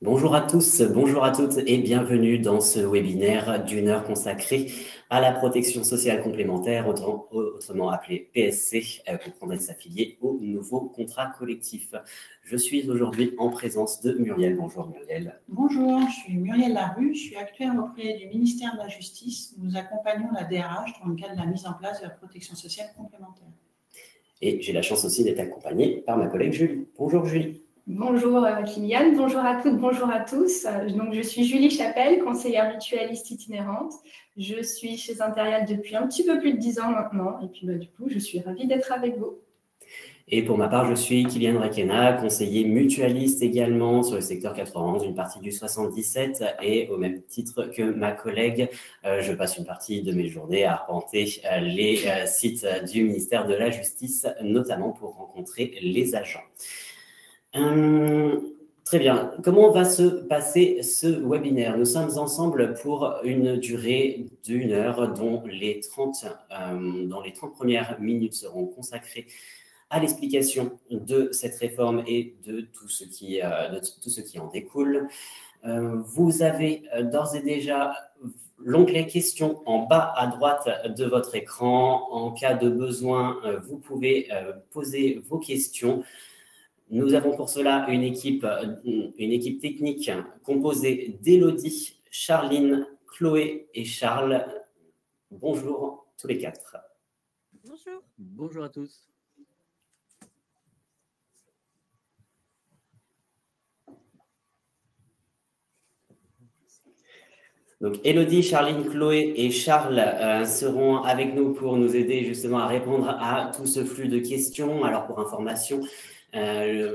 Bonjour à tous, bonjour à toutes et bienvenue dans ce webinaire d'une heure consacré à la protection sociale complémentaire, autrement appelée PSC, pour prendre s'affilier au nouveau contrat collectif. Je suis aujourd'hui en présence de Muriel. Bonjour Muriel. Bonjour, je suis Muriel Larue, je suis actuaire auprès du ministère de la Justice. Nous accompagnons la DRH dans le cadre de la mise en place de la protection sociale complémentaire. Et j'ai la chance aussi d'être accompagnée par ma collègue Julie. Bonjour Julie. Bonjour Kylian, bonjour à toutes, bonjour à tous. Donc, je suis Julie Chapelle, conseillère mutualiste itinérante. Je suis chez Interial depuis un petit peu plus de 10 ans maintenant. Et puis du coup, je suis ravie d'être avec vous. Et pour ma part, je suis Kylian Requena, conseiller mutualiste également sur le secteur 91, une partie du 77. Et au même titre que ma collègue, je passe une partie de mes journées à arpenter les sites du ministère de la Justice, notamment pour rencontrer les agents. Très bien. Comment va se passer ce webinaire? Nous sommes ensemble pour une durée d'1 heure dont les 30 premières minutes seront consacrées à l'explication de cette réforme et de tout ce qui en découle. Vous avez d'ores et déjà l'onglet questions en bas à droite de votre écran. En cas de besoin, vous pouvez poser vos questions. Nous avons pour cela une équipe technique composée d'Élodie, Charline, Chloé et Charles. Bonjour tous les quatre. Bonjour. Bonjour à tous. Donc, Élodie, Charline, Chloé et Charles seront avec nous pour nous aider justement à répondre à tout ce flux de questions. Alors, pour information,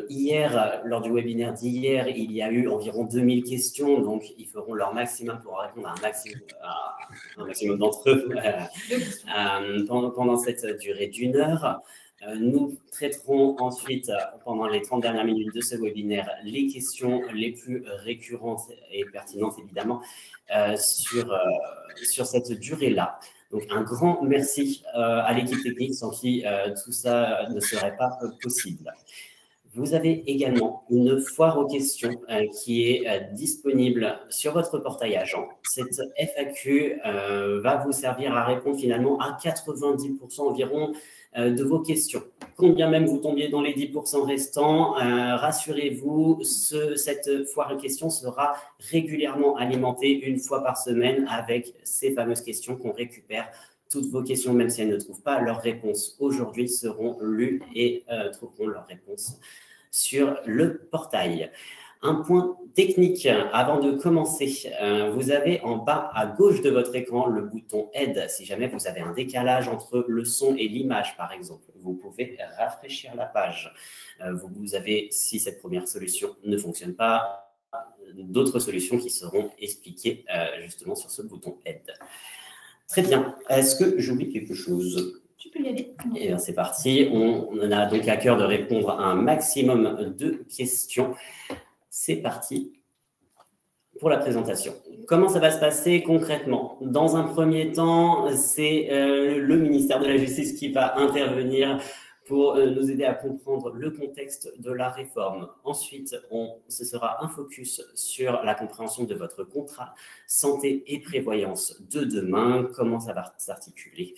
hier, lors du webinaire d'hier, il y a eu environ 2000 questions, donc ils feront leur maximum pour répondre à un maximum d'entre eux pendant cette durée d'1 heure. Nous traiterons ensuite, pendant les 30 dernières minutes de ce webinaire, les questions les plus récurrentes et pertinentes, évidemment, sur cette durée-là. Donc, un grand merci à l'équipe technique sans qui tout ça ne serait pas possible. Vous avez également une foire aux questions qui est disponible sur votre portail agent. Cette FAQ va vous servir à répondre finalement à 90% environ de vos questions. Quand bien même vous tombiez dans les 10% restants, rassurez-vous, cette foire aux questions sera régulièrement alimentée une fois par semaine avec ces fameuses questions qu'on récupère. Toutes vos questions, même si elles ne trouvent pas leur réponse aujourd'hui, seront lues et trouveront leur réponse sur le portail. Un point technique avant de commencer. Vous avez en bas à gauche de votre écran le bouton Aide. Si jamais vous avez un décalage entre le son et l'image, par exemple, vous pouvez rafraîchir la page. Vous avez, si cette première solution ne fonctionne pas, d'autres solutions qui seront expliquées justement sur ce bouton Aide. Très bien. Est-ce que j'oublie quelque chose? Tu peux y aller. Et bien, c'est parti. On a donc à cœur de répondre à un maximum de questions. C'est parti pour la présentation. Comment ça va se passer concrètement? Dans un premier temps, c'est le ministère de la Justice qui va intervenir pour nous aider à comprendre le contexte de la réforme. Ensuite, ce sera un focus sur la compréhension de votre contrat santé et prévoyance de demain, comment ça va s'articuler.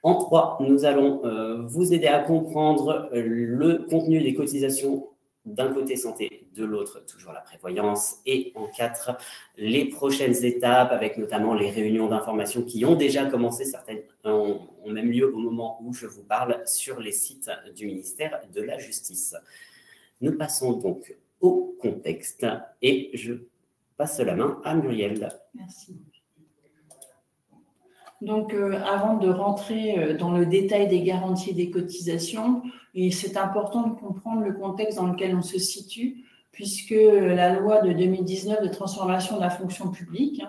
En 3, nous allons vous aider à comprendre le contenu des cotisations d'un côté santé, de l'autre toujours la prévoyance. Et en 4, les prochaines étapes avec notamment les réunions d'information qui ont déjà commencé, certaines ont même lieu au moment où je vous parle sur les sites du ministère de la Justice. Nous passons donc au contexte et je passe la main à Muriel. Merci. Donc, avant de rentrer dans le détail des garanties et des cotisations, c'est important de comprendre le contexte dans lequel on se situe, puisque la loi de 2019 de transformation de la fonction publique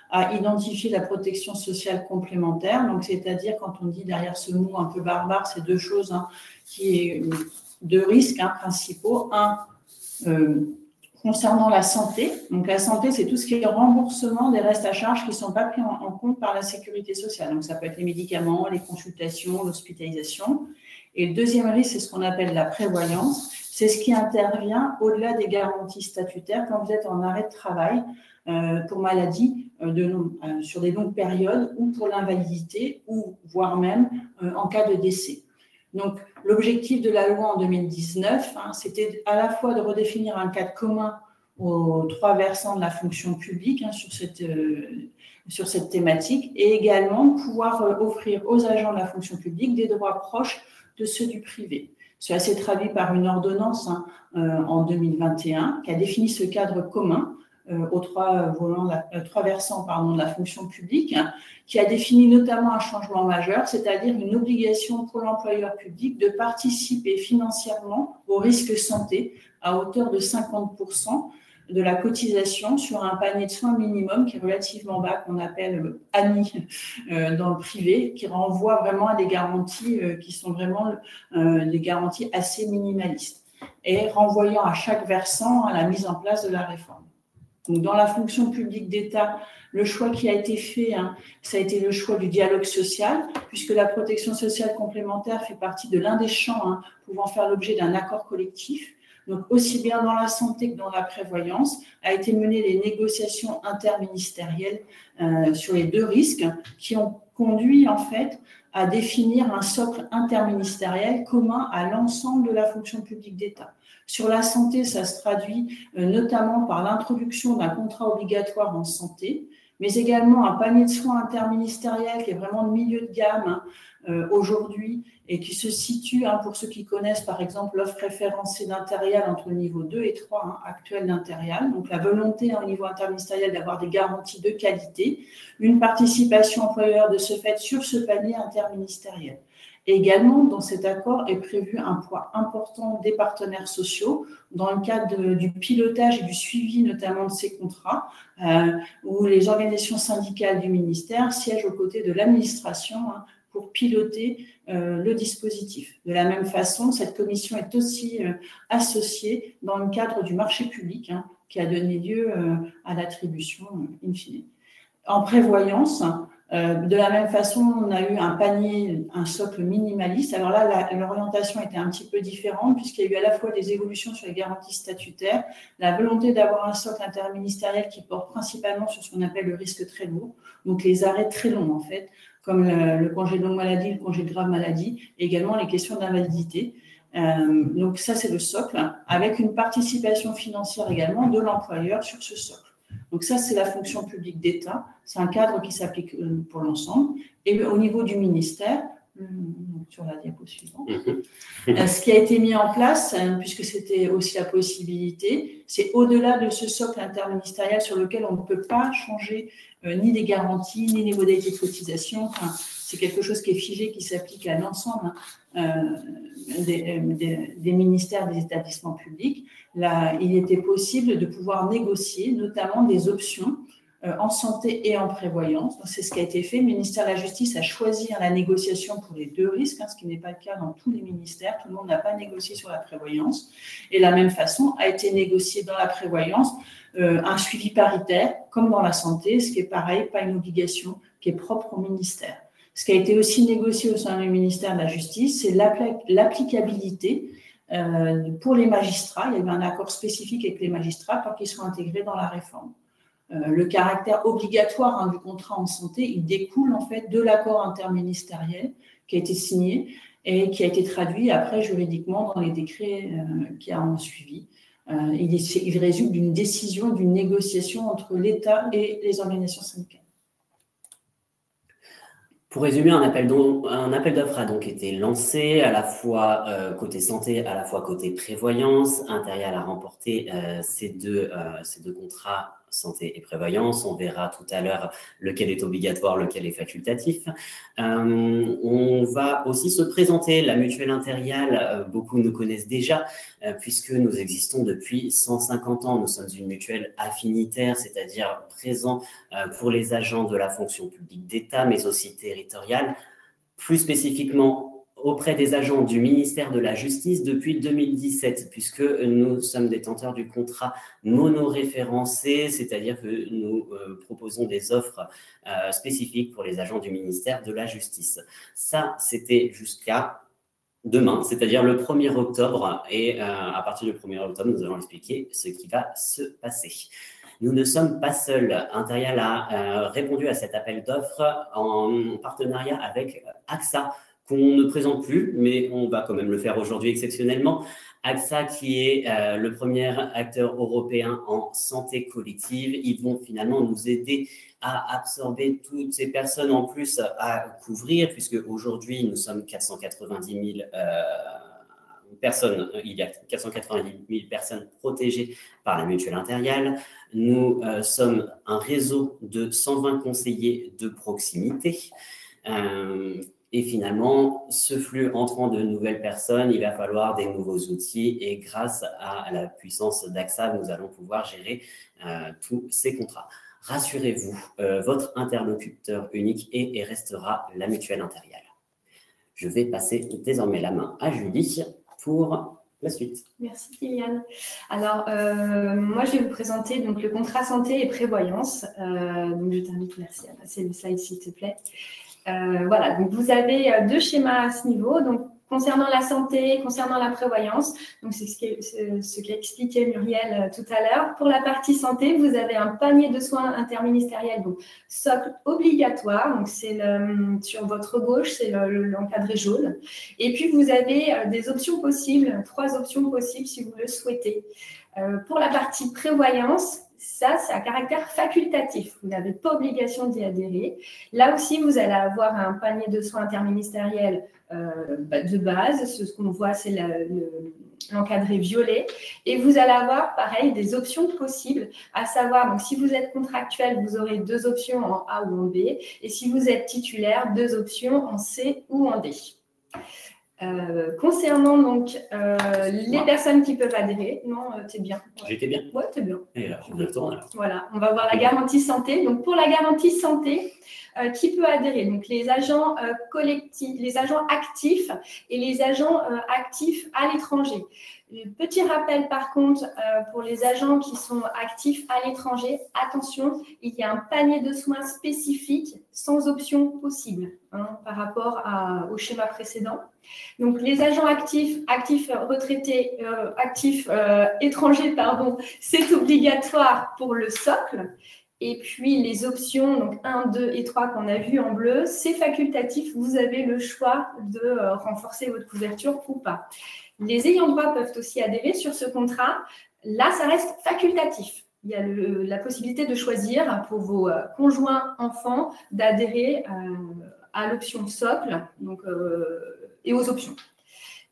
a identifié la protection sociale complémentaire. Donc, c'est-à-dire, quand on dit derrière ce mot un peu barbare, c'est deux choses deux risques principaux. Un, concernant la santé, donc la santé, c'est tout ce qui est remboursement des restes à charge qui ne sont pas pris en compte par la sécurité sociale. Donc, ça peut être les médicaments, les consultations, l'hospitalisation. Et le deuxième risque, c'est ce qu'on appelle la prévoyance. C'est ce qui intervient au-delà des garanties statutaires quand vous êtes en arrêt de travail pour maladie sur des longues périodes ou pour l'invalidité ou voire même en cas de décès. Donc, l'objectif de la loi en 2019, c'était à la fois de redéfinir un cadre commun aux trois versants de la fonction publique sur cette thématique et également pouvoir offrir aux agents de la fonction publique des droits proches de ceux du privé. Cela s'est traduit par une ordonnance en 2021 qui a défini ce cadre commun aux trois versants de la fonction publique, qui a défini notamment un changement majeur, c'est-à-dire une obligation pour l'employeur public de participer financièrement au risque santé à hauteur de 50% de la cotisation sur un panier de soins minimum qui est relativement bas, qu'on appelle ANI dans le privé, qui renvoie vraiment à des garanties qui sont vraiment des garanties assez minimalistes et renvoyant à chaque versant à la mise en place de la réforme. Donc, dans la fonction publique d'État, le choix qui a été fait, ça a été le choix du dialogue social, puisque la protection sociale complémentaire fait partie de l'un des champs pouvant faire l'objet d'un accord collectif. Donc, aussi bien dans la santé que dans la prévoyance, a été menées les négociations interministérielles sur les deux risques qui ont conduit en fait à définir un socle interministériel commun à l'ensemble de la fonction publique d'État. Sur la santé, ça se traduit notamment par l'introduction d'un contrat obligatoire en santé, mais également un panier de soins interministériel qui est vraiment de milieu de gamme aujourd'hui et qui se situe, pour ceux qui connaissent par exemple l'offre référencée d'Interial entre le niveau 2 et 3 actuel d'Interial, donc la volonté au niveau interministériel d'avoir des garanties de qualité, une participation employeur de ce fait sur ce panier interministériel. Également, dans cet accord est prévu un poids important des partenaires sociaux dans le cadre du pilotage et du suivi notamment de ces contrats, où les organisations syndicales du ministère siègent aux côtés de l'administration pour piloter le dispositif. De la même façon, cette commission est aussi associée dans le cadre du marché public qui a donné lieu à l'attribution in fine. En prévoyance, de la même façon, on a eu un panier, un socle minimaliste. Alors là, l'orientation était un petit peu différente puisqu'il y a eu à la fois des évolutions sur les garanties statutaires, la volonté d'avoir un socle interministériel qui porte principalement sur ce qu'on appelle le risque très lourd, donc les arrêts très longs en fait, comme le congé de longue maladie, le congé de grave maladie, et également les questions d'invalidité. Donc ça, c'est le socle, avec une participation financière également de l'employeur sur ce socle. Donc ça, c'est la fonction publique d'État. C'est un cadre qui s'applique pour l'ensemble. Et au niveau du ministère, sur la diapo suivante, ce qui a été mis en place, puisque c'était aussi la possibilité, c'est au-delà de ce socle interministériel sur lequel on ne peut pas changer ni les garanties, ni les modalités de cotisation. Enfin, c'est quelque chose qui est figé, qui s'applique à l'ensemble des ministères, des établissements publics. Là, il était possible de pouvoir négocier notamment des options en santé et en prévoyance. C'est ce qui a été fait. Le ministère de la Justice a choisi la négociation pour les deux risques, ce qui n'est pas le cas dans tous les ministères. Tout le monde n'a pas négocié sur la prévoyance. Et de la même façon, a été négocié dans la prévoyance un suivi paritaire, comme dans la santé, ce qui est pareil, pas une obligation, qui est propre au ministère. Ce qui a été aussi négocié au sein du ministère de la Justice, c'est l'applicabilité pour les magistrats. Il y a eu un accord spécifique avec les magistrats pour qu'ils soient intégrés dans la réforme. Le caractère obligatoire du contrat en santé, il découle en fait de l'accord interministériel qui a été signé et qui a été traduit après juridiquement dans les décrets qui ont suivi. Il résulte d'une décision, d'une négociation entre l'État et les organisations syndicales. Pour résumer, un appel d'offres a donc été lancé, à la fois côté santé, à la fois côté prévoyance. Interreal a remporté ces deux contrats santé et prévoyance. On verra tout à l'heure lequel est obligatoire, lequel est facultatif. On va aussi se présenter. La mutuelle Interreal, beaucoup nous connaissent déjà, puisque nous existons depuis 150 ans. Nous sommes une mutuelle affinitaire, c'est-à-dire présent pour les agents de la fonction publique d'État, mais aussi territoriale, plus spécifiquement auprès des agents du ministère de la Justice depuis 2017, puisque nous sommes détenteurs du contrat monoréférencé, c'est-à-dire que nous proposons des offres spécifiques pour les agents du ministère de la Justice. Ça, c'était jusqu'à demain, c'est-à-dire le 1er octobre. Et à partir du 1er octobre, nous allons expliquer ce qui va se passer. Nous ne sommes pas seuls. Interial a répondu à cet appel d'offres en partenariat avec AXA, qu'on ne présente plus, mais on va quand même le faire aujourd'hui exceptionnellement. AXA, qui est le premier acteur européen en santé collective, ils vont finalement nous aider à absorber toutes ces personnes en plus à couvrir, puisque aujourd'hui, nous sommes 490 000 personnes, il y a 490 000 personnes protégées par la mutuelle Interial. Nous sommes un réseau de 120 conseillers de proximité. Et finalement, ce flux entrant de nouvelles personnes, il va falloir des nouveaux outils. Et grâce à la puissance d'AXA, nous allons pouvoir gérer tous ces contrats. Rassurez-vous, votre interlocuteur unique est et restera la mutuelle Interial. Je vais passer désormais la main à Julie pour la suite. Merci Kylian. Alors, moi je vais vous présenter donc, le contrat santé et prévoyance. Donc je t'invite, merci, à passer le slide s'il te plaît. Voilà, donc vous avez deux schémas à ce niveau. Donc, concernant la santé, concernant la prévoyance, donc c'est ce qu'a expliqué Muriel tout à l'heure. Pour la partie santé, vous avez un panier de soins interministériel, donc socle obligatoire. Donc c'est sur votre gauche, c'est l'encadré jaune. Et puis vous avez des options possibles, 3 options possibles si vous le souhaitez. Pour la partie prévoyance, ça, c'est à caractère facultatif. Vous n'avez pas obligation d'y adhérer. Là aussi, vous allez avoir un panier de soins interministériel de base. Ce qu'on voit, c'est l'encadré violet. Et vous allez avoir, pareil, des options possibles, à savoir, donc, si vous êtes contractuel, vous aurez 2 options en A ou en B. Et si vous êtes titulaire, 2 options en C ou en D. Concernant donc les personnes qui peuvent adhérer, non, t'es bien. J'étais bien. Ouais, t'es bien. Et là, je retourne alors. Voilà, on va voir la garantie santé. Donc pour la garantie santé, qui peut adhérer? Donc les agents collectifs, les agents actifs et les agents actifs à l'étranger. Petit rappel par contre, pour les agents qui sont actifs à l'étranger, attention, il y a un panier de soins spécifique sans option possible par rapport au schéma précédent. Donc les agents actifs retraités, étrangers, pardon, c'est obligatoire pour le socle. Et puis les options, donc 1, 2 et 3 qu'on a vues en bleu, c'est facultatif. Vous avez le choix de renforcer votre couverture ou pas. Les ayants droit peuvent aussi adhérer sur ce contrat. Là, ça reste facultatif. Il y a la possibilité de choisir pour vos conjoints enfants d'adhérer à l'option socle donc, et aux options.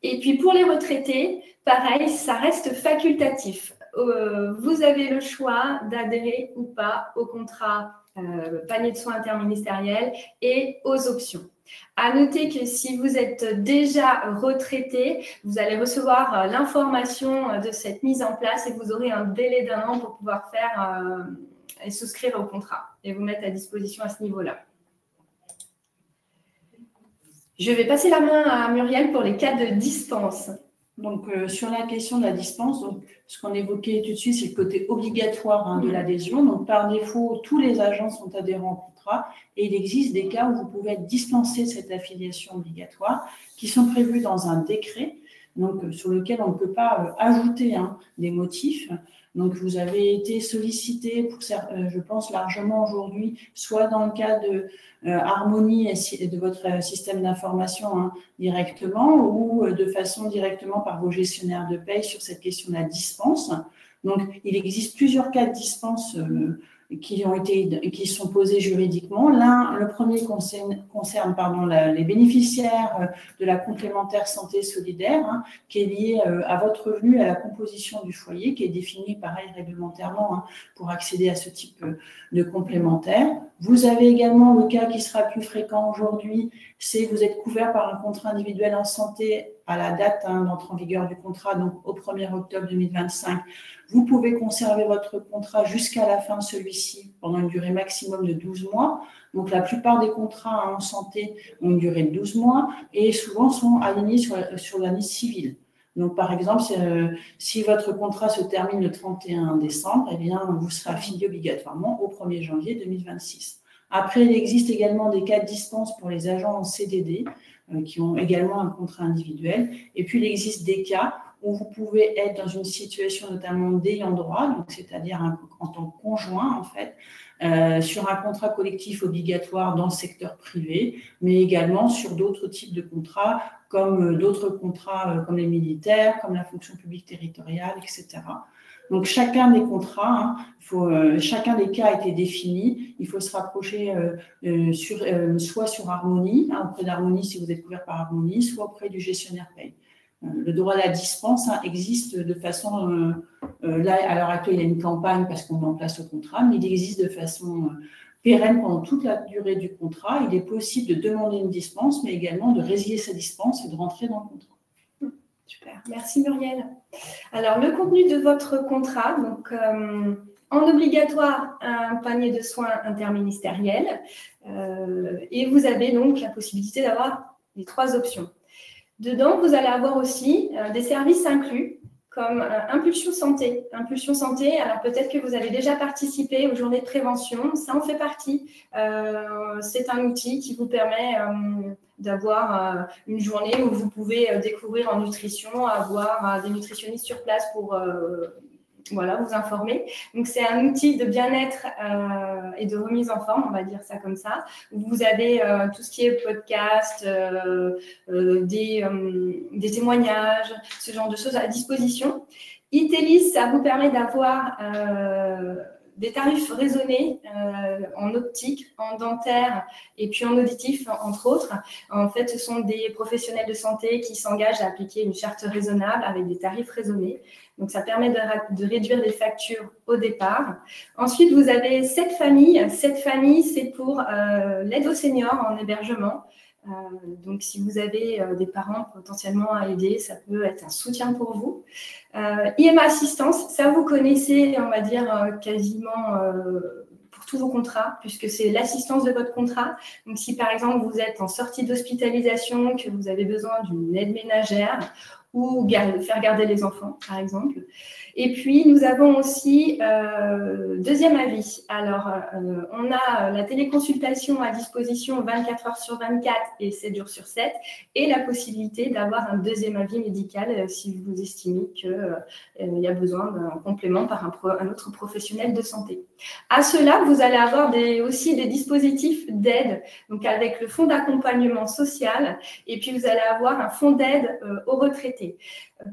Et puis pour les retraités, pareil, ça reste facultatif. Vous avez le choix d'adhérer ou pas au contrat panier de soins interministériel et aux options. À noter que si vous êtes déjà retraité, vous allez recevoir l'information de cette mise en place et vous aurez un délai d'1 an pour pouvoir faire et souscrire au contrat et vous mettre à disposition à ce niveau-là. Je vais passer la main à Muriel pour les cas de dispense. Donc, sur la question de la dispense, donc, ce qu'on évoquait tout de suite, c'est le côté obligatoire de l'adhésion. Donc, par défaut, tous les agents sont adhérents au contrat et il existe des cas où vous pouvez être dispensé de cette affiliation obligatoire qui sont prévus dans un décret, donc, sur lequel on ne peut pas ajouter des motifs. Donc, vous avez été sollicité, pour, je pense largement aujourd'hui, soit dans le cas de Harmonie et de votre système d'information directement ou de façon directement par vos gestionnaires de paye sur cette question de la dispense. Donc, il existe plusieurs cas de dispense qui sont posés juridiquement. Le premier concerne les bénéficiaires de la complémentaire santé solidaire, qui est liée à votre revenu, à la composition du foyer, qui est définie pareil réglementairement pour accéder à ce type de complémentaire. Vous avez également le cas qui sera plus fréquent aujourd'hui, c'est vous êtes couvert par un contrat individuel en santé à la date d'entrée en vigueur du contrat, donc au 1er octobre 2025. Vous pouvez conserver votre contrat jusqu'à la fin de celui-ci pendant une durée maximum de 12 mois. Donc, la plupart des contrats en santé ont une durée de 12 mois et souvent sont alignés sur l'année civile. Donc, par exemple, si votre contrat se termine le 31 décembre, eh bien, vous serez affilié obligatoirement au 1er janvier 2026. Après, il existe également des cas de dispense pour les agents en CDD. qui ont également un contrat individuel. Et puis, il existe des cas où vous pouvez être dans une situation notamment d'ayant droit, donc c'est-à-dire en tant que conjoint, en fait, sur un contrat collectif obligatoire dans le secteur privé, mais également sur d'autres types de contrats, comme d'autres contrats comme les militaires, comme la fonction publique territoriale, etc. Donc, chacun des contrats, chacun des cas a été défini. Il faut se rapprocher soit sur Harmonie, auprès d'Harmonie si vous êtes couvert par Harmonie, soit auprès du gestionnaire paye. Le droit à la dispense existe de façon, là à l'heure actuelle il y a une campagne parce qu'on met en place le contrat, mais il existe de façon pérenne pendant toute la durée du contrat. Il est possible de demander une dispense, mais également de résilier sa dispense et de rentrer dans le contrat. Super, merci Muriel. Alors le contenu de votre contrat, donc en obligatoire un panier de soins interministériel et vous avez donc la possibilité d'avoir les 3 options. Dedans, vous allez avoir aussi des services inclus comme Impulsion Santé. Impulsion Santé, alors peut-être que vous avez déjà participé aux journées de prévention, ça en fait partie. C'est un outil qui vous permet d'avoir une journée où vous pouvez découvrir en nutrition, avoir des nutritionnistes sur place pour voilà, vous informer. Donc, c'est un outil de bien-être et de remise en forme, on va dire ça comme ça. Vous avez tout ce qui est podcast, des témoignages, ce genre de choses à disposition. Itelis, ça vous permet d'avoir des tarifs raisonnés en optique, en dentaire et puis en auditif, entre autres. En fait, ce sont des professionnels de santé qui s'engagent à appliquer une charte raisonnable avec des tarifs raisonnés. Donc, ça permet de réduire les factures au départ. Ensuite, vous avez 7 familles. 7 familles, c'est pour l'aide aux seniors en hébergement. Donc, si vous avez des parents potentiellement à aider, ça peut être un soutien pour vous. IMA Assistance, ça vous connaissez, on va dire, quasiment pour tous vos contrats, puisque c'est l'assistance de votre contrat. Donc, si par exemple, vous êtes en sortie d'hospitalisation, que vous avez besoin d'une aide ménagère, ou faire garder les enfants, par exemple. Et puis, nous avons aussi deuxième avis. Alors, on a la téléconsultation à disposition 24 heures sur 24 et 7 jours sur 7, et la possibilité d'avoir un deuxième avis médical si vous estimez qu'il y a besoin d'un complément par un autre professionnel de santé. À cela, vous allez avoir aussi des dispositifs d'aide, donc avec le fonds d'accompagnement social, et puis vous allez avoir un fonds d'aide aux retraités.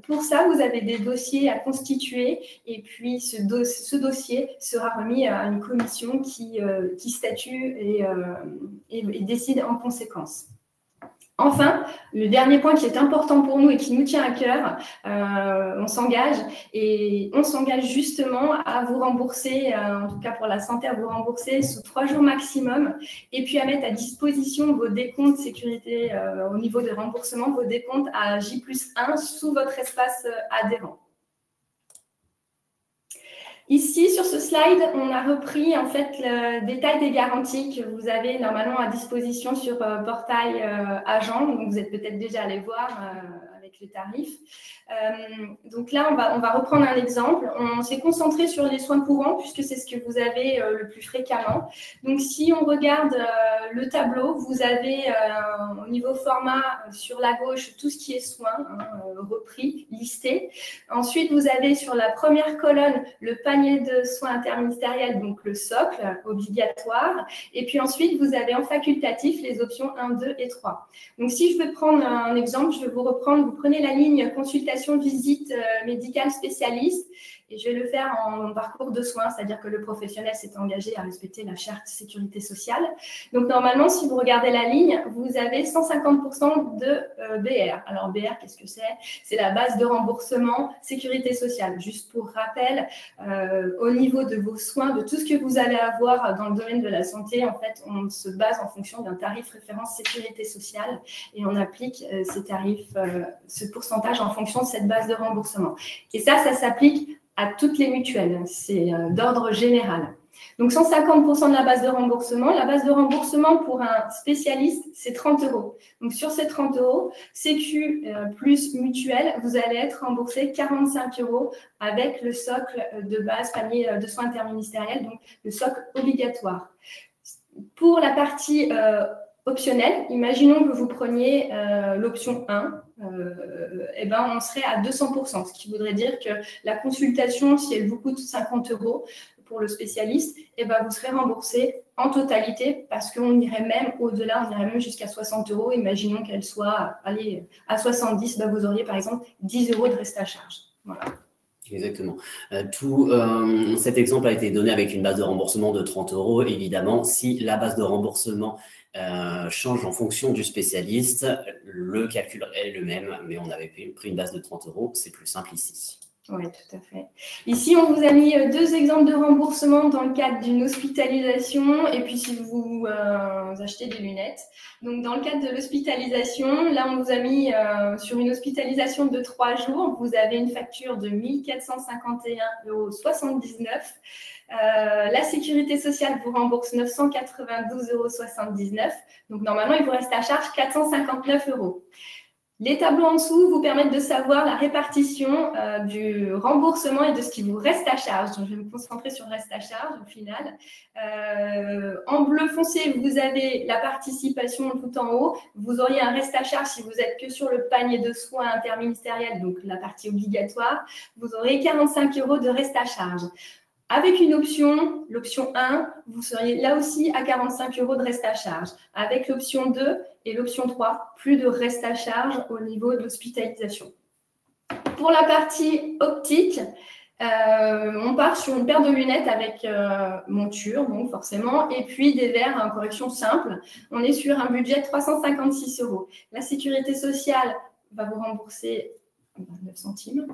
Pour ça, vous avez des dossiers à constituer et puis ce dossier sera remis à une commission qui statue et décide en conséquence. Enfin, le dernier point qui est important pour nous et qui nous tient à cœur, on s'engage justement à vous rembourser, en tout cas pour la santé, à vous rembourser sous 3 jours maximum, et puis à mettre à disposition vos décomptes sécurité au niveau de remboursement, vos décomptes à J+1 sous votre espace adhérent. Ici, sur ce slide, on a repris en fait le détail des garanties que vous avez normalement à disposition sur portail agent. Donc, vous êtes peut-être déjà allé voir avec les tarifs. Donc là, on va reprendre un exemple. On s'est concentré sur les soins courants puisque c'est ce que vous avez le plus fréquemment. Donc, si on regarde le tableau, vous avez au niveau format sur la gauche tout ce qui est soins repris, listé. Ensuite, vous avez sur la première colonne le panier de soins interministériels, donc le socle obligatoire. Et puis ensuite, vous avez en facultatif les options 1, 2 et 3. Donc, si je veux prendre un exemple, je vais vous reprendre. Vous prenez la ligne consultation, visite médicale spécialiste. Et je vais le faire en parcours de soins, c'est-à-dire que le professionnel s'est engagé à respecter la charte sécurité sociale. Donc, normalement, si vous regardez la ligne, vous avez 150% de BR. Alors, BR, qu'est-ce que c'est? C'est la base de remboursement sécurité sociale. Juste pour rappel, au niveau de vos soins, de tout ce que vous allez avoir dans le domaine de la santé, en fait, on se base en fonction d'un tarif référence sécurité sociale et on applique ces tarifs, ce pourcentage en fonction de cette base de remboursement. Et ça s'applique à toutes les mutuelles, c'est d'ordre général. Donc, 150% de la base de remboursement. La base de remboursement pour un spécialiste, c'est 30 €. Donc, sur ces 30 €, Sécu plus mutuelle, vous allez être remboursé 45 € avec le socle de base, panier de soins interministériels, donc le socle obligatoire. Pour la partie optionnel, imaginons que vous preniez l'option 1, eh ben, on serait à 200%, ce qui voudrait dire que la consultation, si elle vous coûte 50 € pour le spécialiste, eh ben, vous serez remboursé en totalité parce qu'on irait même au-delà, on irait même jusqu'à 60 €. Imaginons qu'elle soit allez, à 70, ben, vous auriez par exemple 10 € de reste à charge. Voilà. Exactement. Cet exemple a été donné avec une base de remboursement de 30 €. Évidemment, si la base de remboursement change en fonction du spécialiste, le calcul est le même, mais on avait pris une base de 30 €. C'est plus simple ici. Oui, tout à fait. Ici, on vous a mis 2 exemples de remboursement dans le cadre d'une hospitalisation et puis si vous achetez des lunettes. Donc, dans le cadre de l'hospitalisation, là, on vous a mis sur une hospitalisation de 3 jours, vous avez une facture de 1 451,79 €. La sécurité sociale vous rembourse 992,79 €. Donc, normalement, il vous reste à charge 459 €. Les tableaux en dessous vous permettent de savoir la répartition du remboursement et de ce qui vous reste à charge. Donc, je vais me concentrer sur le reste à charge au final. En bleu foncé, vous avez la participation tout en haut. Vous auriez un reste à charge si vous êtes que sur le panier de soins interministériel, donc la partie obligatoire. Vous aurez 45 € de reste à charge. Avec une option, l'option 1, vous seriez là aussi à 45 € de reste à charge. Avec l'option 2 et l'option 3, plus de reste à charge au niveau de l'hospitalisation. Pour la partie optique, on part sur une paire de lunettes avec monture, donc forcément, et puis des verres en correction simple. On est sur un budget de 356 €. La sécurité sociale va vous rembourser 9 centimes.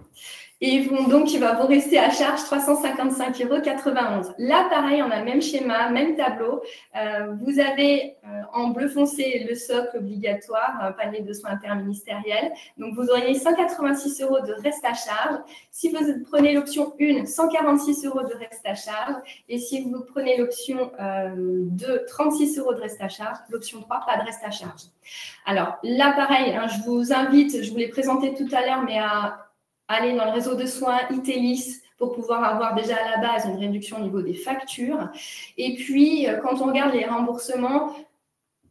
Et donc, il va vous rester à charge 355,91 €. Là, pareil, on a le même schéma, même tableau. Vous avez en bleu foncé le socle obligatoire, panier de soins interministériel. Donc, vous auriez 186 € de reste à charge. Si vous prenez l'option 1, 146 € de reste à charge. Et si vous prenez l'option 2, 36 € de reste à charge. L'option 3, pas de reste à charge. Alors, là, pareil, hein, je vous invite, je vous l'ai présenté tout à l'heure, mais à aller dans le réseau de soins ITELIS pour pouvoir avoir déjà à la base une réduction au niveau des factures. Et puis, quand on regarde les remboursements,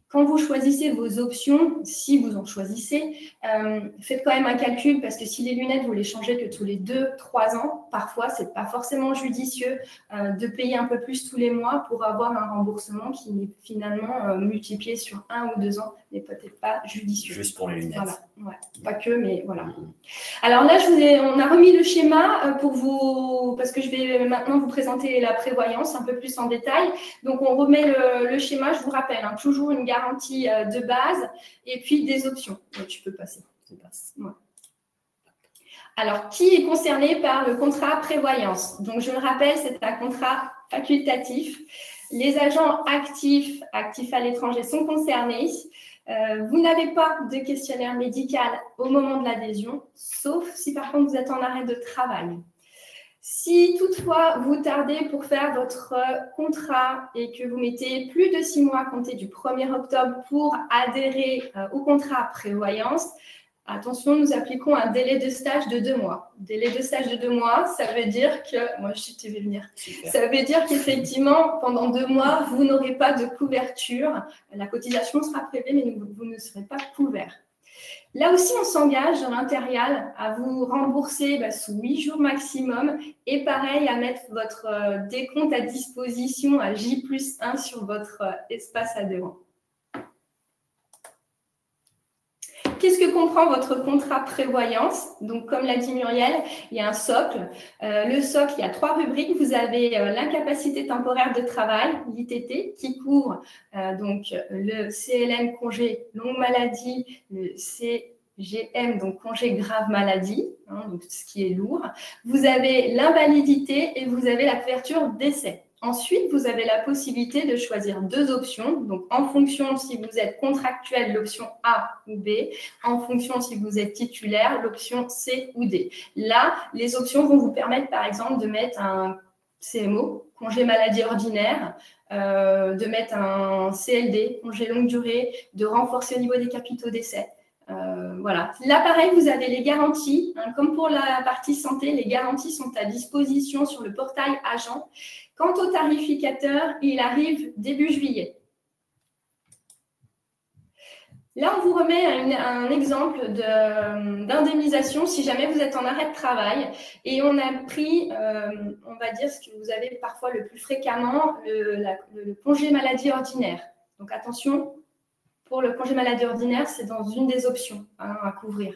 quand vous choisissez vos options, si vous en choisissez, faites quand même un calcul parce que si les lunettes, vous les changez que tous les 2-3 ans, parfois, ce n'est pas forcément judicieux de payer un peu plus tous les mois pour avoir un remboursement qui est finalement multiplié sur 1 ou 2 ans n'est peut-être pas judicieux. Juste pour les lunettes. Voilà, ouais. Pas que, mais voilà. Alors là, on a remis le schéma pour vous, parce que je vais maintenant vous présenter la prévoyance un peu plus en détail. Donc, on remet le schéma, je vous rappelle, hein, toujours une garantie de base et puis des options. Donc, tu peux passer. Ouais. Alors, qui est concerné par le contrat prévoyance? Donc, je le rappelle, c'est un contrat facultatif. Les agents actifs à l'étranger sont concernés. Vous n'avez pas de questionnaire médical au moment de l'adhésion, sauf si par contre vous êtes en arrêt de travail. Si toutefois vous tardez pour faire votre contrat et que vous mettez plus de 6 mois à compter du 1er octobre pour adhérer au contrat prévoyance, attention, nous appliquons un délai de stage de 2 mois. Délai de stage de 2 mois, ça veut dire que… Moi, je t'ai vu venir. Super. Ça veut dire qu'effectivement, pendant 2 mois, vous n'aurez pas de couverture. La cotisation sera prélevée, mais vous ne serez pas couvert. Là aussi, on s'engage dans l'Interial à vous rembourser sous 8 jours maximum et pareil, à mettre votre décompte à disposition à J+1 sur votre espace adhérent. Qu'est-ce que comprend votre contrat prévoyance? Donc, comme l'a dit Muriel, il y a un socle. Le socle, il y a 3 rubriques. Vous avez l'incapacité temporaire de travail, l'ITT, qui couvre donc le CLM, congé longue maladie, le CGM, donc congé grave maladie, hein, donc ce qui est lourd. Vous avez l'invalidité et vous avez la couverture décès. Ensuite, vous avez la possibilité de choisir 2 options. Donc, en fonction si vous êtes contractuel, l'option A ou B. En fonction si vous êtes titulaire, l'option C ou D. Là, les options vont vous permettre, par exemple, de mettre un CMO, congé maladie ordinaire, de mettre un CLD, congé longue durée, de renforcer au niveau des capitaux décès. Voilà. Là, pareil, vous avez les garanties. Hein, comme pour la partie santé, les garanties sont à disposition sur le portail agent. Quant au tarificateur, il arrive début juillet. Là, on vous remet un exemple d'indemnisation si jamais vous êtes en arrêt de travail. Et on a pris, on va dire, ce que vous avez parfois le plus fréquemment, le congé maladie ordinaire. Donc attention, pour le congé maladie ordinaire, c'est dans une des options à couvrir.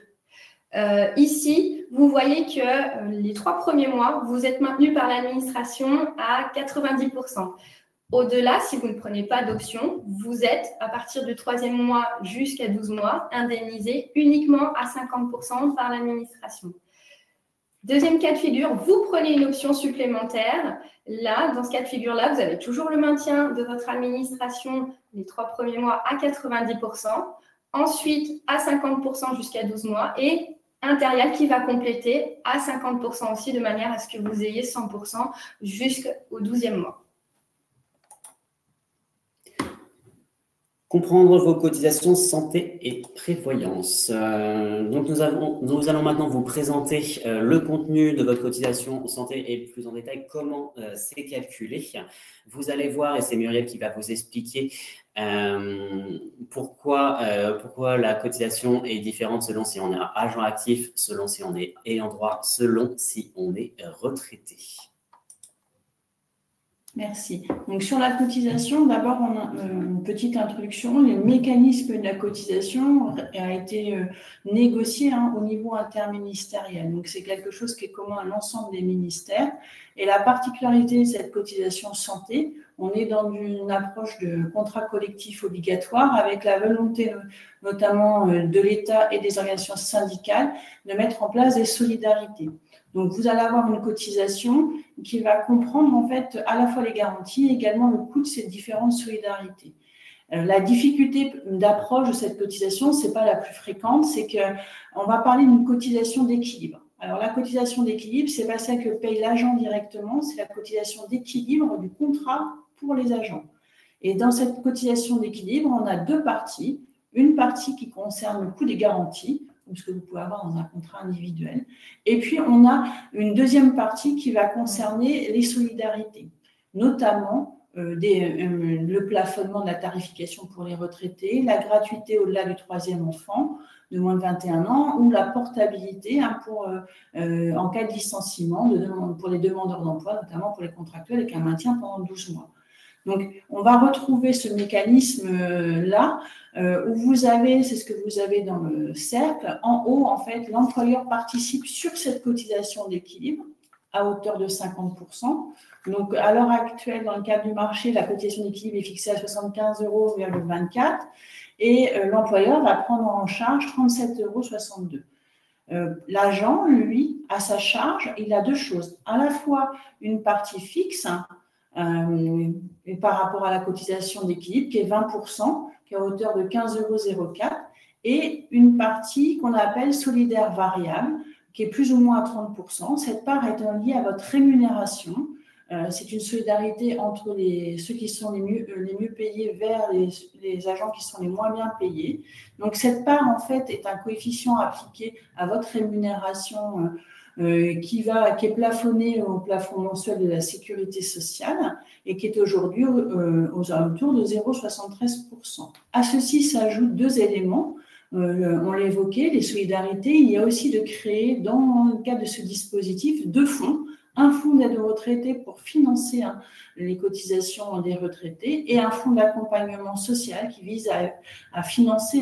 Ici, vous voyez que les 3 premiers mois, vous êtes maintenu par l'administration à 90%. Au-delà, si vous ne prenez pas d'option, vous êtes, à partir du 3e mois jusqu'à 12 mois, indemnisé uniquement à 50% par l'administration. Deuxième cas de figure, vous prenez une option supplémentaire. Là, dans ce cas de figure-là, vous avez toujours le maintien de votre administration les 3 premiers mois à 90%, ensuite à 50% jusqu'à 12 mois et Interial qui va compléter à 50% aussi de manière à ce que vous ayez 100% jusqu'au 12e mois. Comprendre vos cotisations santé et prévoyance. Donc nous allons maintenant vous présenter le contenu de votre cotisation santé et plus en détail comment c'est calculé. Vous allez voir, et c'est Muriel qui va vous expliquer pourquoi la cotisation est différente selon si on est agent actif, selon si on est ayant droit, selon si on est retraité. Merci. Donc, sur la cotisation, d'abord, on a une petite introduction. Les mécanismes de la cotisation ont été négociés au niveau interministériel. Donc, c'est quelque chose qui est commun à l'ensemble des ministères. Et la particularité de cette cotisation santé, on est dans une approche de contrat collectif obligatoire avec la volonté notamment de l'État et des organisations syndicales de mettre en place des solidarités. Donc, vous allez avoir une cotisation qui va comprendre en fait à la fois les garanties et également le coût de ces différentes solidarités. La difficulté d'approche de cette cotisation, ce n'est pas la plus fréquente, c'est qu'on va parler d'une cotisation d'équilibre. Alors, la cotisation d'équilibre, ce n'est pas celle que paye l'agent directement, c'est la cotisation d'équilibre du contrat pour les agents. Et dans cette cotisation d'équilibre, on a 2 parties. Une partie qui concerne le coût des garanties, ce que vous pouvez avoir dans un contrat individuel. Et puis, on a une deuxième partie qui va concerner les solidarités, notamment le plafonnement de la tarification pour les retraités, la gratuité au-delà du 3e enfant de moins de 21 ans ou la portabilité en cas de licenciement pour les demandeurs d'emploi, notamment pour les contractuels, avec un maintien pendant 12 mois. Donc, on va retrouver ce mécanisme-là où vous avez, c'est ce que vous avez dans le cercle, en haut, en fait, l'employeur participe sur cette cotisation d'équilibre à hauteur de 50%. Donc, à l'heure actuelle, dans le cadre du marché, la cotisation d'équilibre est fixée à 75,24 € et l'employeur va prendre en charge 37,62 €. L'agent, lui, à sa charge, il a 2 choses. À la fois une partie fixe, par rapport à la cotisation d'équilibre, qui est 20%, qui est à hauteur de 15,04 €, et une partie qu'on appelle solidaire variable, qui est plus ou moins à 30%. Cette part est liée à votre rémunération. C'est une solidarité entre ceux qui sont les mieux payés vers les agents qui sont les moins bien payés. Donc, cette part, en fait, est un coefficient appliqué à votre rémunération qui est plafonné au plafond mensuel de la sécurité sociale et qui est aujourd'hui aux alentours de 0,73%. À ceci s'ajoutent 2 éléments. On l'a évoqué, les solidarités. Il y a aussi de créer, dans le cadre de ce dispositif, 2 fonds. Un fonds d'aide aux retraités pour financer les cotisations des retraités et un fonds d'accompagnement social qui vise à financer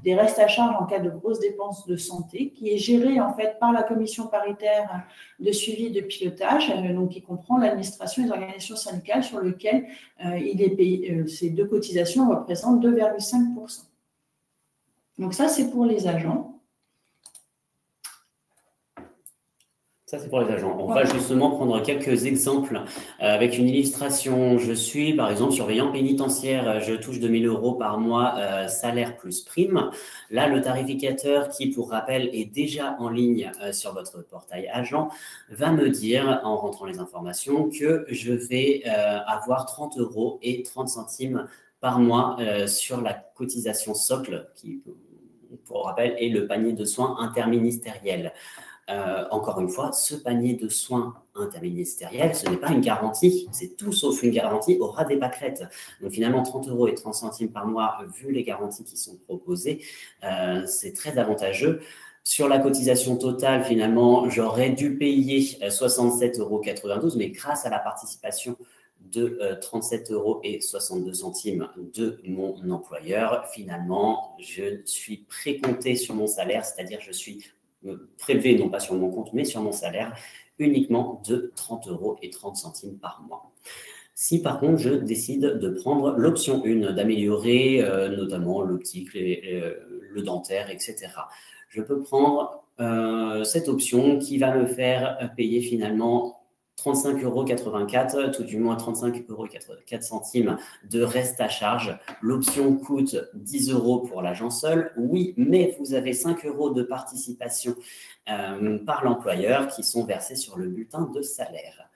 des restes à charge en cas de grosses dépenses de santé, qui est géré en fait par la commission paritaire de suivi et de pilotage, donc qui comprend l'administration et les organisations syndicales sur lequel il est payé. Ces 2 cotisations représentent 2,5%. Donc ça, c'est pour les agents. Ça, c'est pour les agents. On va justement prendre quelques exemples avec une illustration. Je suis, par exemple, surveillant pénitentiaire. Je touche 2 000 € par mois, salaire plus prime. Là, le tarificateur, qui, pour rappel, est déjà en ligne sur votre portail agent, va me dire, en rentrant les informations, que je vais avoir 30 € et 30 centimes par mois sur la cotisation socle, qui, pour rappel, est le panier de soins interministériel. Encore une fois, ce panier de soins interministériel, ce n'est pas une garantie, c'est tout sauf une garantie au ras des pâquerettes. Donc finalement, 30 € et 30 centimes par mois, vu les garanties qui sont proposées, c'est très avantageux. Sur la cotisation totale, finalement, j'aurais dû payer 67,92 €, mais grâce à la participation de 37,62 € de mon employeur, finalement, je suis précompté sur mon salaire, c'est-à-dire je suis prélevé, non pas sur mon compte, mais sur mon salaire, uniquement de 30,30 € par mois. Si par contre, je décide de prendre l'option 1, d'améliorer notamment l'optique, le dentaire, etc., je peux prendre cette option qui va me faire payer finalement 35,84 €, tout du moins 35,84 € de reste à charge. L'option coûte 10 € pour l'agent seul, oui, mais vous avez 5 € de participation par l'employeur qui sont versés sur le bulletin de salaire.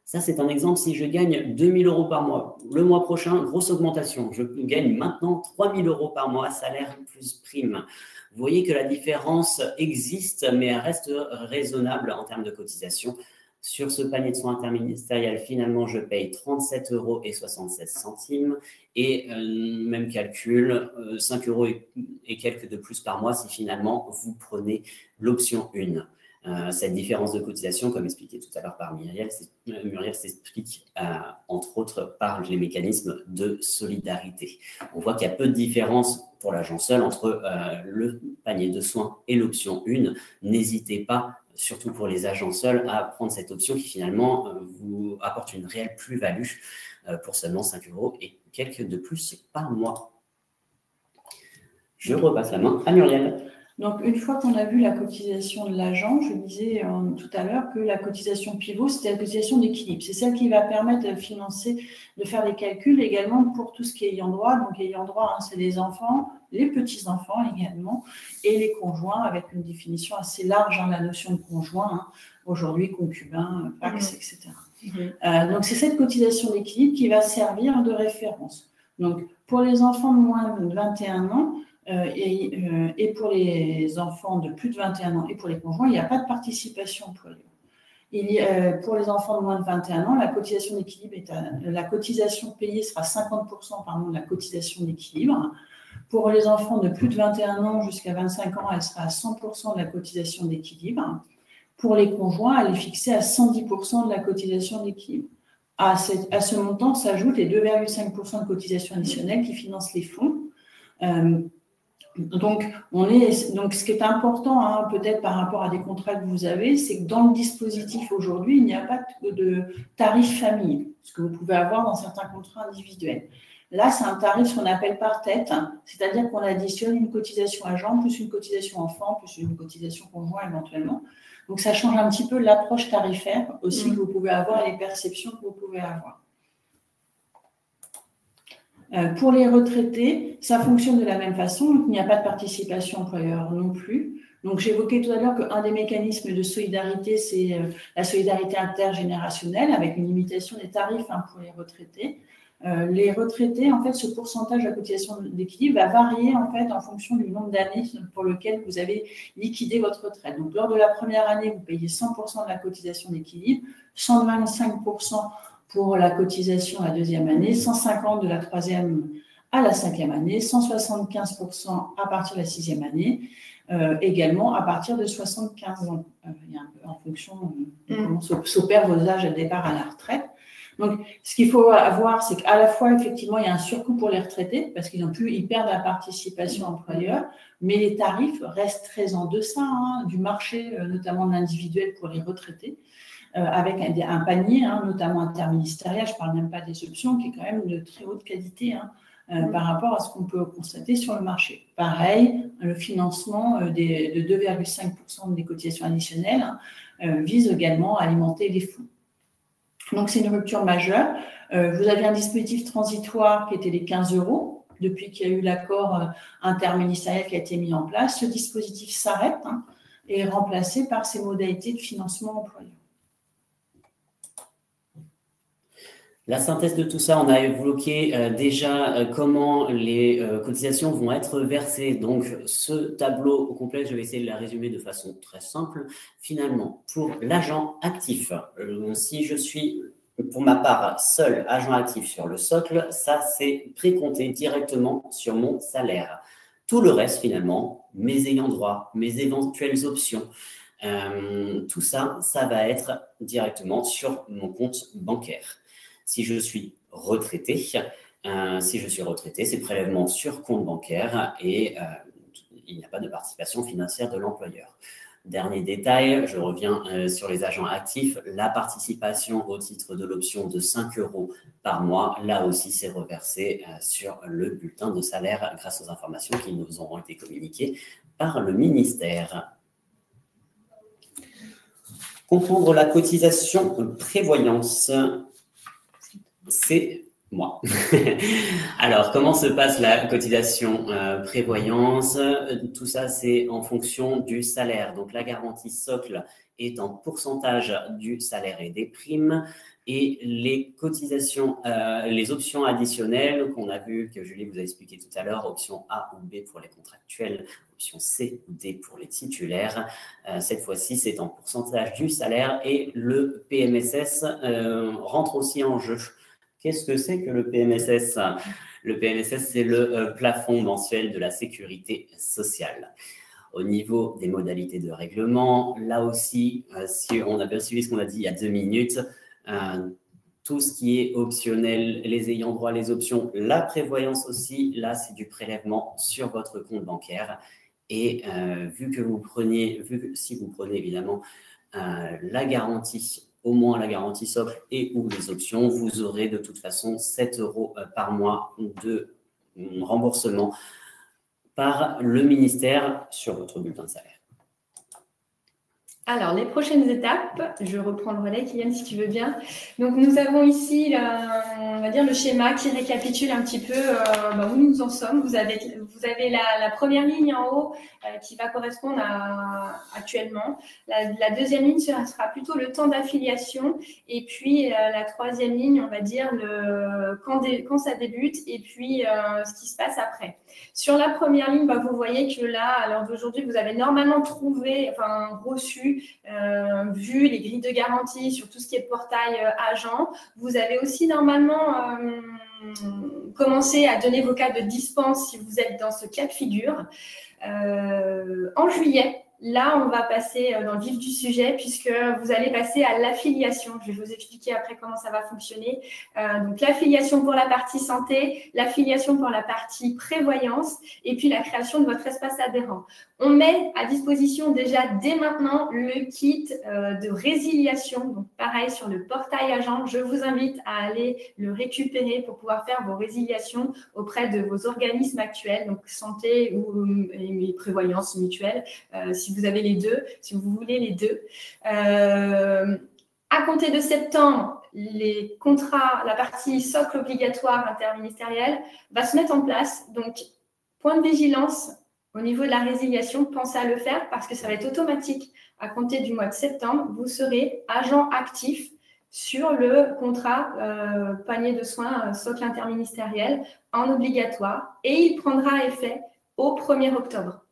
Ça, c'est un exemple si je gagne 2 000 € par mois. Le mois prochain, grosse augmentation. Je gagne maintenant 3 000 € par mois, salaire plus prime. Vous voyez que la différence existe, mais elle reste raisonnable en termes de cotisation. Sur ce panier de soins interministériel, finalement, je paye 37,76 € et même calcul, 5 € et quelques de plus par mois si finalement vous prenez l'option 1. Cette différence de cotisation, comme expliqué tout à l'heure par Muriel, s'explique entre autres par les mécanismes de solidarité. On voit qu'il y a peu de différence pour l'agent seul entre le panier de soins et l'option 1. N'hésitez pas, surtout pour les agents seuls, à prendre cette option qui finalement vous apporte une réelle plus-value pour seulement 5 € et quelques de plus par mois. Je repasse la main à Muriel. Donc, une fois qu'on a vu la cotisation de l'agent, je disais tout à l'heure que la cotisation pivot, c'était la cotisation d'équilibre. C'est celle qui va permettre de financer, de faire des calculs également pour tout ce qui est ayant droit. Donc, ayant droit, c'est les enfants, les petits-enfants également, et les conjoints, avec une définition assez large, la notion de conjoint, aujourd'hui concubin, pax, etc. Donc, c'est cette cotisation d'équilibre qui va servir de référence. Donc, pour les enfants de moins de 21 ans, et pour les enfants de plus de 21 ans et pour les conjoints, il n'y a pas de participation employeur. Pour les enfants de moins de 21 ans, la cotisation d'équilibre la cotisation payée sera 50% de la cotisation d'équilibre. Pour les enfants de plus de 21 ans jusqu'à 25 ans, elle sera à 100% de la cotisation d'équilibre. Pour les conjoints, elle est fixée à 110% de la cotisation d'équilibre. À ce montant s'ajoutent les 2,5% de cotisation additionnelle qui financent les fonds. Donc, ce qui est important, peut-être par rapport à des contrats que vous avez, c'est que dans le dispositif aujourd'hui, il n'y a pas de tarif famille, ce que vous pouvez avoir dans certains contrats individuels. Là, c'est un tarif qu'on appelle par tête, c'est-à-dire qu'on additionne une cotisation agent, plus une cotisation enfant, plus une cotisation conjoint éventuellement. Donc, ça change un petit peu l'approche tarifaire aussi que vous pouvez avoir et les perceptions que vous pouvez avoir. Pour les retraités, ça fonctionne de la même façon. Il n'y a pas de participation employeur non plus. Donc, j'évoquais tout à l'heure qu'un des mécanismes de solidarité, c'est la solidarité intergénérationnelle avec une limitation des tarifs pour les retraités. Les retraités, en fait, ce pourcentage de la cotisation d'équilibre va varier en fait en fonction du nombre d'années pour lequel vous avez liquidé votre retraite. Donc, lors de la première année, vous payez 100% de la cotisation d'équilibre, 125% pour la cotisation la deuxième année, 150 de la troisième à la cinquième année, 175% à partir de la sixième année, également à partir de 75 ans, en fonction de comment s'opèrent vos âges de départ à la retraite. Donc, ce qu'il faut avoir, c'est qu'à la fois, effectivement, il y a un surcoût pour les retraités, parce qu'ils perdent la participation employeur, mais les tarifs restent très en deçà du marché, notamment de l'individuel pour les retraités, avec un panier, notamment interministériel, je ne parle même pas des options, qui est quand même de très haute qualité par rapport à ce qu'on peut constater sur le marché. Pareil, le financement de 2,5% des cotisations additionnelles vise également à alimenter les fonds. Donc, c'est une rupture majeure. Vous avez un dispositif transitoire qui était les 15 € depuis qu'il y a eu l'accord interministériel qui a été mis en place. Ce dispositif s'arrête et est remplacé par ces modalités de financement employeur. La synthèse de tout ça, on a évoqué déjà comment les cotisations vont être versées. Donc, ce tableau au complet, je vais essayer de la résumer de façon très simple. Finalement, pour l'agent actif, si je suis, pour ma part, seul agent actif sur le socle, ça, c'est précompté directement sur mon salaire. Tout le reste, finalement, mes ayants droit, mes éventuelles options, tout ça, ça va être directement sur mon compte bancaire. Si je suis retraité, c'est prélèvement sur compte bancaire et il n'y a pas de participation financière de l'employeur. Dernier détail, je reviens sur les agents actifs. La participation au titre de l'option de 5 € par mois, là aussi, c'est reversé sur le bulletin de salaire grâce aux informations qui nous auront été communiquées par le ministère. Comprendre la cotisation prévoyance, c'est moi. Alors, comment se passe la cotisation prévoyance? Tout ça, c'est en fonction du salaire. Donc, la garantie socle est en pourcentage du salaire et des primes. Et les cotisations, les options additionnelles qu'on a vues, que Julie vous a expliqué tout à l'heure, option A ou B pour les contractuels, option C ou D pour les titulaires. Cette fois-ci, c'est en pourcentage du salaire et le PMSS rentre aussi en jeu. Qu'est-ce que c'est que le PMSS? Le PMSS, c'est le plafond mensuel de la sécurité sociale. Au niveau des modalités de règlement, là aussi, si on a bien suivi ce qu'on a dit il y a 2 minutes, tout ce qui est optionnel, les ayants droit, les options, la prévoyance aussi, là, c'est du prélèvement sur votre compte bancaire. Et si vous prenez évidemment la garantie, au moins la garantie socle et ou les options, vous aurez de toute façon 7 € par mois de remboursement par le ministère sur votre bulletin de salaire. Alors, les prochaines étapes, je reprends le relais, Kylian, si tu veux bien. Donc, nous avons ici, on va dire, le schéma qui récapitule un petit peu où nous en sommes. Vous avez la première ligne en haut qui va correspondre à actuellement. La deuxième ligne sera plutôt le temps d'affiliation. Et puis, la troisième ligne, on va dire, quand ça débute et puis ce qui se passe après. Sur la première ligne, vous voyez que là, à l'heure d'aujourd'hui, vous avez normalement reçu, vu les grilles de garantie sur tout ce qui est portail agent. Vous avez aussi normalement commencé à donner vos cas de dispense si vous êtes dans ce cas de figure. En juillet, là, on va passer dans le vif du sujet puisque vous allez passer à l'affiliation. Je vais vous expliquer après comment ça va fonctionner. Donc, l'affiliation pour la partie santé, l'affiliation pour la partie prévoyance et puis la création de votre espace adhérent. On met à disposition déjà dès maintenant le kit de résiliation. Donc, pareil, sur le portail agent, je vous invite à aller le récupérer pour pouvoir faire vos résiliations auprès de vos organismes actuels, donc santé ou prévoyance mutuelle, si vous avez les deux, si vous voulez les deux. À compter de septembre, les contrats, la partie socle obligatoire interministériel va se mettre en place. Donc, point de vigilance au niveau de la résiliation, pensez à le faire parce que ça va être automatique. À compter du mois de septembre, vous serez agent actif sur le contrat panier de soins socle interministériel en obligatoire et il prendra effet au 1er octobre.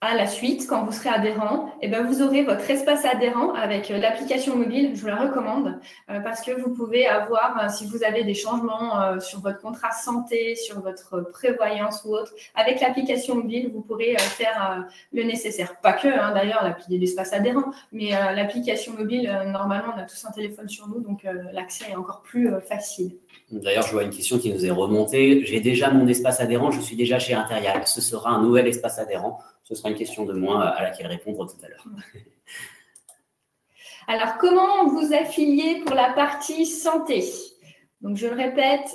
À la suite, quand vous serez adhérent, vous aurez votre espace adhérent avec l'application mobile. Je vous la recommande parce que vous pouvez avoir, si vous avez des changements sur votre contrat santé, sur votre prévoyance ou autre, avec l'application mobile, vous pourrez faire le nécessaire. Pas que, d'ailleurs, l'espace adhérent, mais l'application mobile, normalement, on a tous un téléphone sur nous, donc l'accès est encore plus facile. D'ailleurs, je vois une question qui nous est remontée. J'ai déjà mon espace adhérent, je suis déjà chez Interial. Ce sera un nouvel espace adhérent. Ce sera une question de moi à laquelle répondre tout à l'heure. Alors, comment vous affilier pour la partie santé? Donc, je le répète,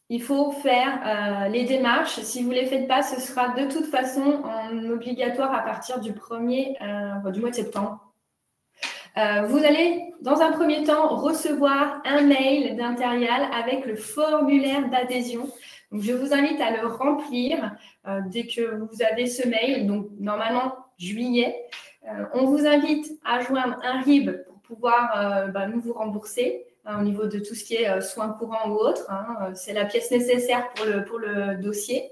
il faut faire les démarches. Si vous ne les faites pas, ce sera de toute façon en obligatoire à partir du mois de septembre. Vous allez, dans un premier temps, recevoir un mail d'Interial avec le formulaire d'adhésion. Donc, je vous invite à le remplir dès que vous avez ce mail, donc normalement juillet. On vous invite à joindre un RIB pour pouvoir nous vous rembourser au niveau de tout ce qui est soins courants ou autres. C'est la pièce nécessaire pour le dossier.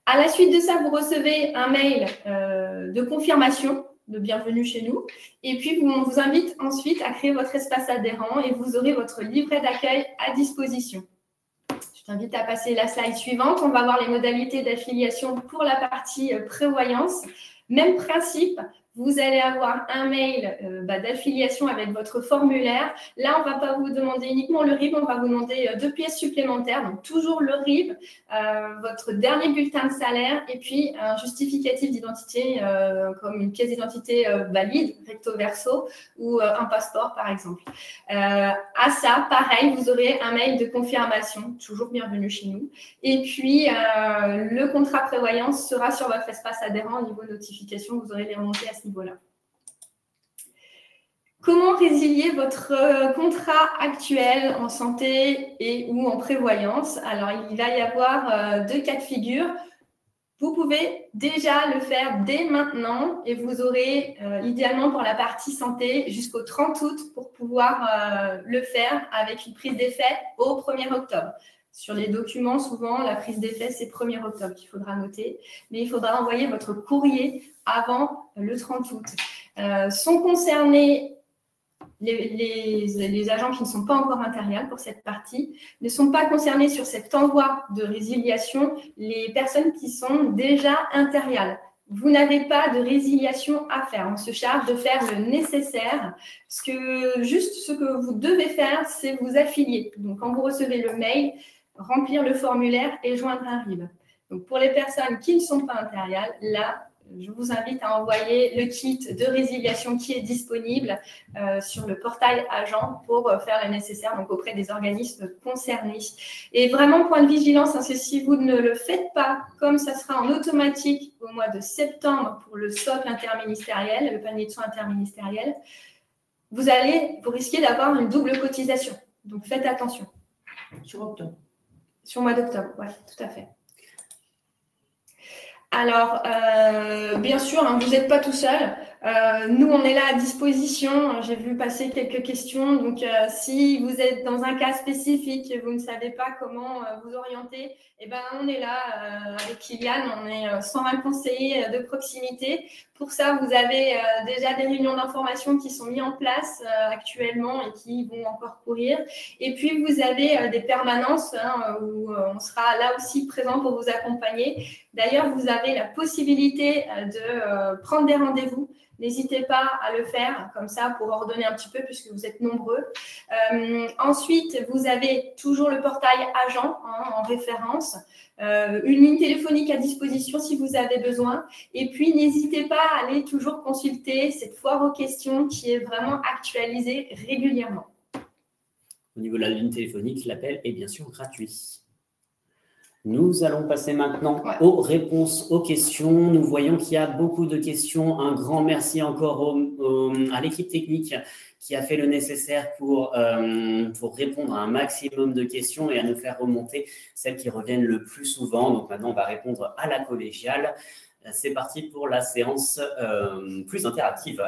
À la suite de ça, vous recevez un mail de confirmation de bienvenue chez nous. Et puis, on vous invite ensuite à créer votre espace adhérent et vous aurez votre livret d'accueil à disposition. Je t'invite à passer la slide suivante. On va voir les modalités d'affiliation pour la partie prévoyance. Même principe. Vous allez avoir un mail d'affiliation avec votre formulaire. Là, on ne va pas vous demander uniquement le RIB, on va vous demander 2 pièces supplémentaires. Donc, toujours le RIB, votre dernier bulletin de salaire et puis un justificatif d'identité comme une pièce d'identité valide, recto verso, ou un passeport, par exemple. À ça, pareil, vous aurez un mail de confirmation, toujours bienvenue chez nous. Et puis, le contrat prévoyance sera sur votre espace adhérent au niveau notification. Vous aurez les remontées à ce niveau-là. Comment résilier votre contrat actuel en santé et ou en prévoyance? Alors, il va y avoir 2 cas de figure. Vous pouvez déjà le faire dès maintenant et vous aurez idéalement pour la partie santé jusqu'au 30 août pour pouvoir le faire avec une prise d'effet au 1er octobre. Sur les documents, souvent, la prise d'effet, c'est 1er octobre qu'il faudra noter, mais il faudra envoyer votre courrier avant le 30 août. Sont concernés les agents qui ne sont pas encore intériales pour cette partie, ne sont pas concernés sur cet envoi de résiliation les personnes qui sont déjà intériales. Vous n'avez pas de résiliation à faire. On se charge de faire le nécessaire. Juste ce que vous devez faire, c'est vous affilier. Donc, quand vous recevez le mail, remplir le formulaire et joindre un RIB. Donc, pour les personnes qui ne sont pas intériales, là, je vous invite à envoyer le kit de résiliation qui est disponible sur le portail agent pour faire le nécessaire donc auprès des organismes concernés. Et vraiment, point de vigilance, si vous ne le faites pas, comme ça sera en automatique au mois de septembre pour le socle interministériel, le panier de soins interministériel, vous risquez d'avoir une double cotisation. Donc, faites attention. Sur octobre. Sur le mois d'octobre, oui, tout à fait. Alors, bien sûr, vous n'êtes pas tout seul. Nous, on est là à disposition. J'ai vu passer quelques questions. Donc, si vous êtes dans un cas spécifique et vous ne savez pas comment vous orienter, eh ben, on est là avec Kylian. On est 120 conseillers de proximité. Pour ça, vous avez déjà des réunions d'information qui sont mises en place actuellement et qui vont encore courir. Et puis, vous avez des permanences où on sera là aussi présent pour vous accompagner. D'ailleurs, vous avez la possibilité de prendre des rendez-vous. N'hésitez pas à le faire comme ça pour ordonner un petit peu puisque vous êtes nombreux. Ensuite, vous avez toujours le portail agent en référence, une ligne téléphonique à disposition si vous avez besoin. Et puis, n'hésitez pas à aller toujours consulter cette foire aux questions qui est vraiment actualisée régulièrement. Au niveau de la ligne téléphonique, l'appel est bien sûr gratuit. Nous allons passer maintenant aux réponses aux questions. Nous voyons qu'il y a beaucoup de questions. Un grand merci encore à l'équipe technique qui a fait le nécessaire pour répondre à un maximum de questions et à nous faire remonter celles qui reviennent le plus souvent. Donc maintenant, on va répondre à la collégiale. C'est parti pour la séance plus interactive.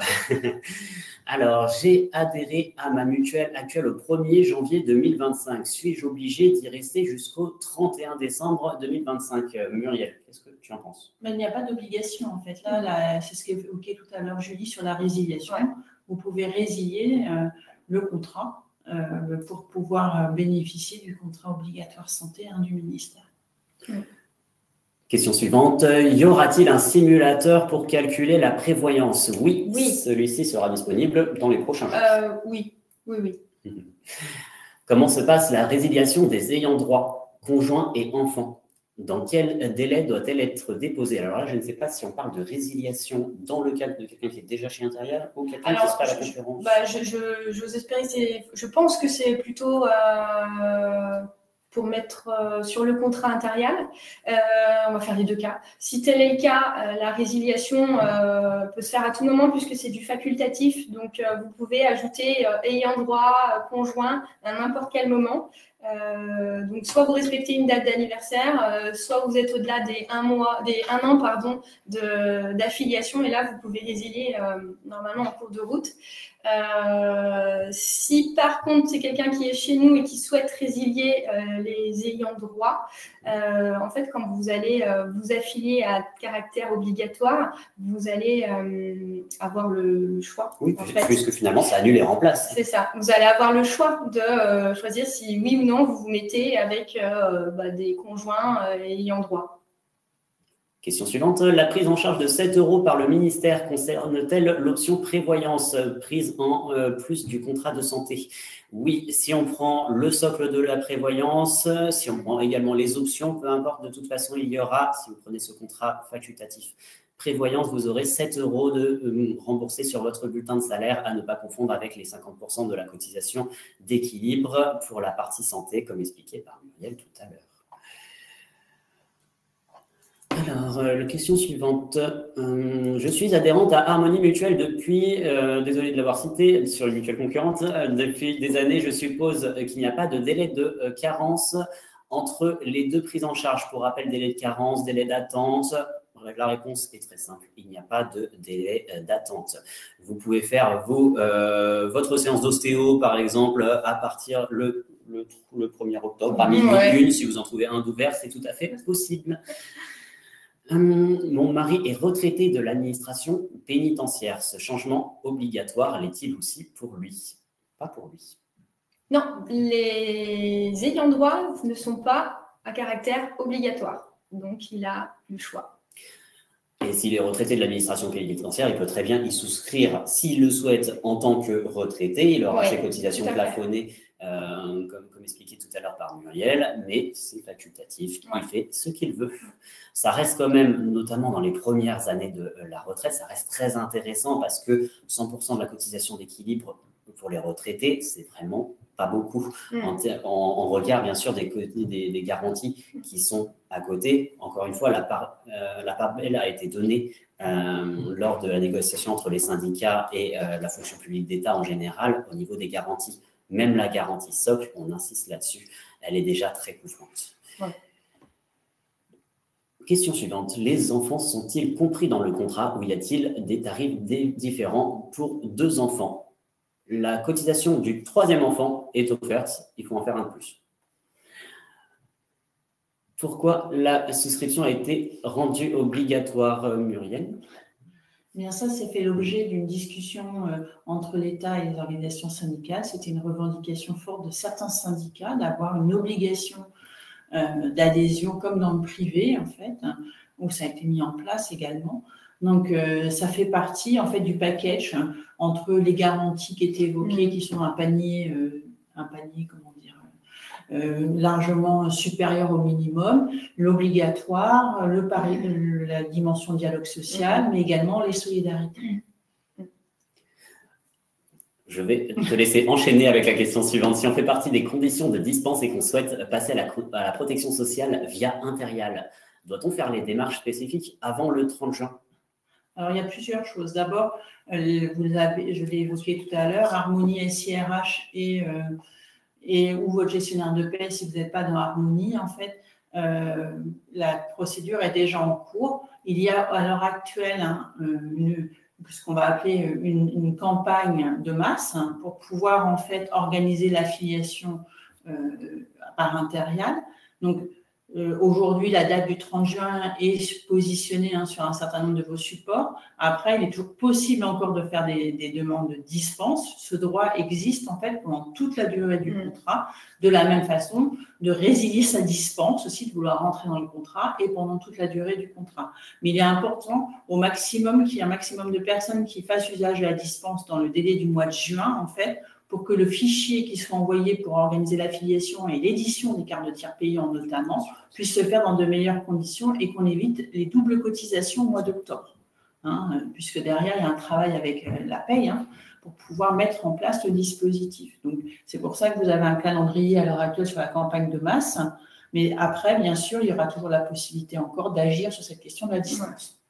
Alors, j'ai adhéré à ma mutuelle actuelle au 1er janvier 2025. Suis-je obligé d'y rester jusqu'au 31 décembre 2025? Muriel, qu'est-ce que tu en penses? Mais il n'y a pas d'obligation, en fait. Là, c'est ce qu'évoquait tout à l'heure Julie sur la résiliation. Vous pouvez résilier le contrat pour pouvoir bénéficier du contrat obligatoire santé du ministère. Question suivante. Y aura-t-il un simulateur pour calculer la prévoyance? Oui. Celui-ci sera disponible dans les prochains jours. Oui. Comment se passe la résiliation des ayants droit, conjoints et enfants? Dans quel délai doit-elle être déposée? Alors là, je ne sais pas si on parle de résiliation dans le cadre de quelqu'un qui est déjà chez Intérial ou quelqu'un qui sera à la concurrence. J'ose espérer, je pense que c'est plutôt pour mettre sur le contrat Intérial. On va faire les 2 cas. Si tel est le cas, la résiliation peut se faire à tout moment puisque c'est du facultatif. Donc, vous pouvez ajouter ayant droit, conjoint à n'importe quel moment. Donc, soit vous respectez une date d'anniversaire, soit vous êtes au-delà des 1 an d'affiliation, et là, vous pouvez résilier normalement en cours de route. Si par contre c'est quelqu'un qui est chez nous et qui souhaite résilier les ayants droit, en fait quand vous allez vous affilier à caractère obligatoire, vous allez avoir le choix. Oui, en fait. puisque finalement ça annule et remplace. C'est ça, vous allez avoir le choix de choisir si oui ou non vous vous mettez avec des conjoints ayant droit. Question suivante. La prise en charge de 7 € par le ministère concerne-t-elle l'option prévoyance prise en plus du contrat de santé? Oui, si on prend le socle de la prévoyance, si on prend également les options, peu importe, de toute façon, il y aura, si vous prenez ce contrat facultatif prévoyance, vous aurez 7 € de remboursés sur votre bulletin de salaire, à ne pas confondre avec les 50% de la cotisation d'équilibre pour la partie santé, comme expliqué par Muriel tout à l'heure. Alors, la question suivante. Je suis adhérente à Harmonie Mutuelle depuis, désolé de l'avoir cité, sur les mutuelles concurrentes, depuis des années. Je suppose qu'il n'y a pas de délai de carence entre les deux prises en charge. Pour rappel, délai de carence, délai d'attente. La réponse est très simple. Il n'y a pas de délai d'attente. Vous pouvez faire votre séance d'ostéo, par exemple, à partir le 1er octobre, à minuit 1. Si vous en trouvez un d'ouvert, c'est tout à fait possible. Mon mari est retraité de l'administration pénitentiaire. Ce changement obligatoire l'est-il aussi pour lui? Pas pour lui. Non, les ayants droit ne sont pas à caractère obligatoire. Donc, il a le choix. Et s'il est retraité de l'administration pénitentiaire, il peut très bien y souscrire. S'il le souhaite en tant que retraité, il aura ses cotisations plafonnées, comme expliqué tout à l'heure par Muriel, mais c'est facultatif, il fait ce qu'il veut. Ça reste quand même, notamment dans les premières années de la retraite, ça reste très intéressant parce que 100% de la cotisation d'équilibre pour les retraités, c'est vraiment pas beaucoup. En regard, bien sûr, des garanties qui sont à côté. Encore une fois, la part belle a été donnée lors de la négociation entre les syndicats et la fonction publique d'État en général au niveau des garanties. Même la garantie socle, on insiste là-dessus, elle est déjà très couvrante. Question suivante. Les enfants sont-ils compris dans le contrat ou y a-t-il des tarifs différents pour 2 enfants? La cotisation du 3e enfant est offerte, il faut en faire un de plus. Pourquoi la souscription a été rendue obligatoire, Muriel? Bien, ça, c'est fait l'objet d'une discussion entre l'État et les organisations syndicales. C'était une revendication forte de certains syndicats d'avoir une obligation d'adhésion comme dans le privé, en fait, où ça a été mis en place également. Donc, ça fait partie, en fait, du package entre les garanties qui étaient évoquées, qui sont un panier, comment dire, largement supérieur au minimum, l'obligatoire, la dimension dialogue social, mais également les solidarités. Je vais te laisser enchaîner avec la question suivante. Si on fait partie des conditions de dispense et qu'on souhaite passer à la protection sociale via Impérial, doit-on faire les démarches spécifiques avant le 30 juin? Alors, il y a plusieurs choses. D'abord, je l'ai évoqué tout à l'heure, Harmonie SIRH et ou votre gestionnaire de paie, si vous n'êtes pas dans Harmonie, en fait, la procédure est déjà en cours. Il y a à l'heure actuelle ce qu'on va appeler une campagne de masse pour pouvoir en fait organiser l'affiliation par Impérial. Donc, aujourd'hui, la date du 30 juin est positionnée sur un certain nombre de vos supports. Après, il est toujours possible encore de faire des demandes de dispense. Ce droit existe en fait pendant toute la durée du contrat. De la même façon, de résilier sa dispense aussi, de vouloir rentrer dans le contrat et pendant toute la durée du contrat. Mais il est important au maximum qu'il y ait un maximum de personnes qui fassent usage de la dispense dans le délai du mois de juin, en fait, pour que le fichier qui soit envoyé pour organiser l'affiliation et l'édition des cartes de tiers payants notamment puisse se faire dans de meilleures conditions et qu'on évite les doubles cotisations au mois d'octobre. Puisque derrière, il y a un travail avec la paye pour pouvoir mettre en place le dispositif. Donc, c'est pour ça que vous avez un calendrier à l'heure actuelle sur la campagne de masse. Mais après, bien sûr, il y aura toujours la possibilité encore d'agir sur cette question de la distance.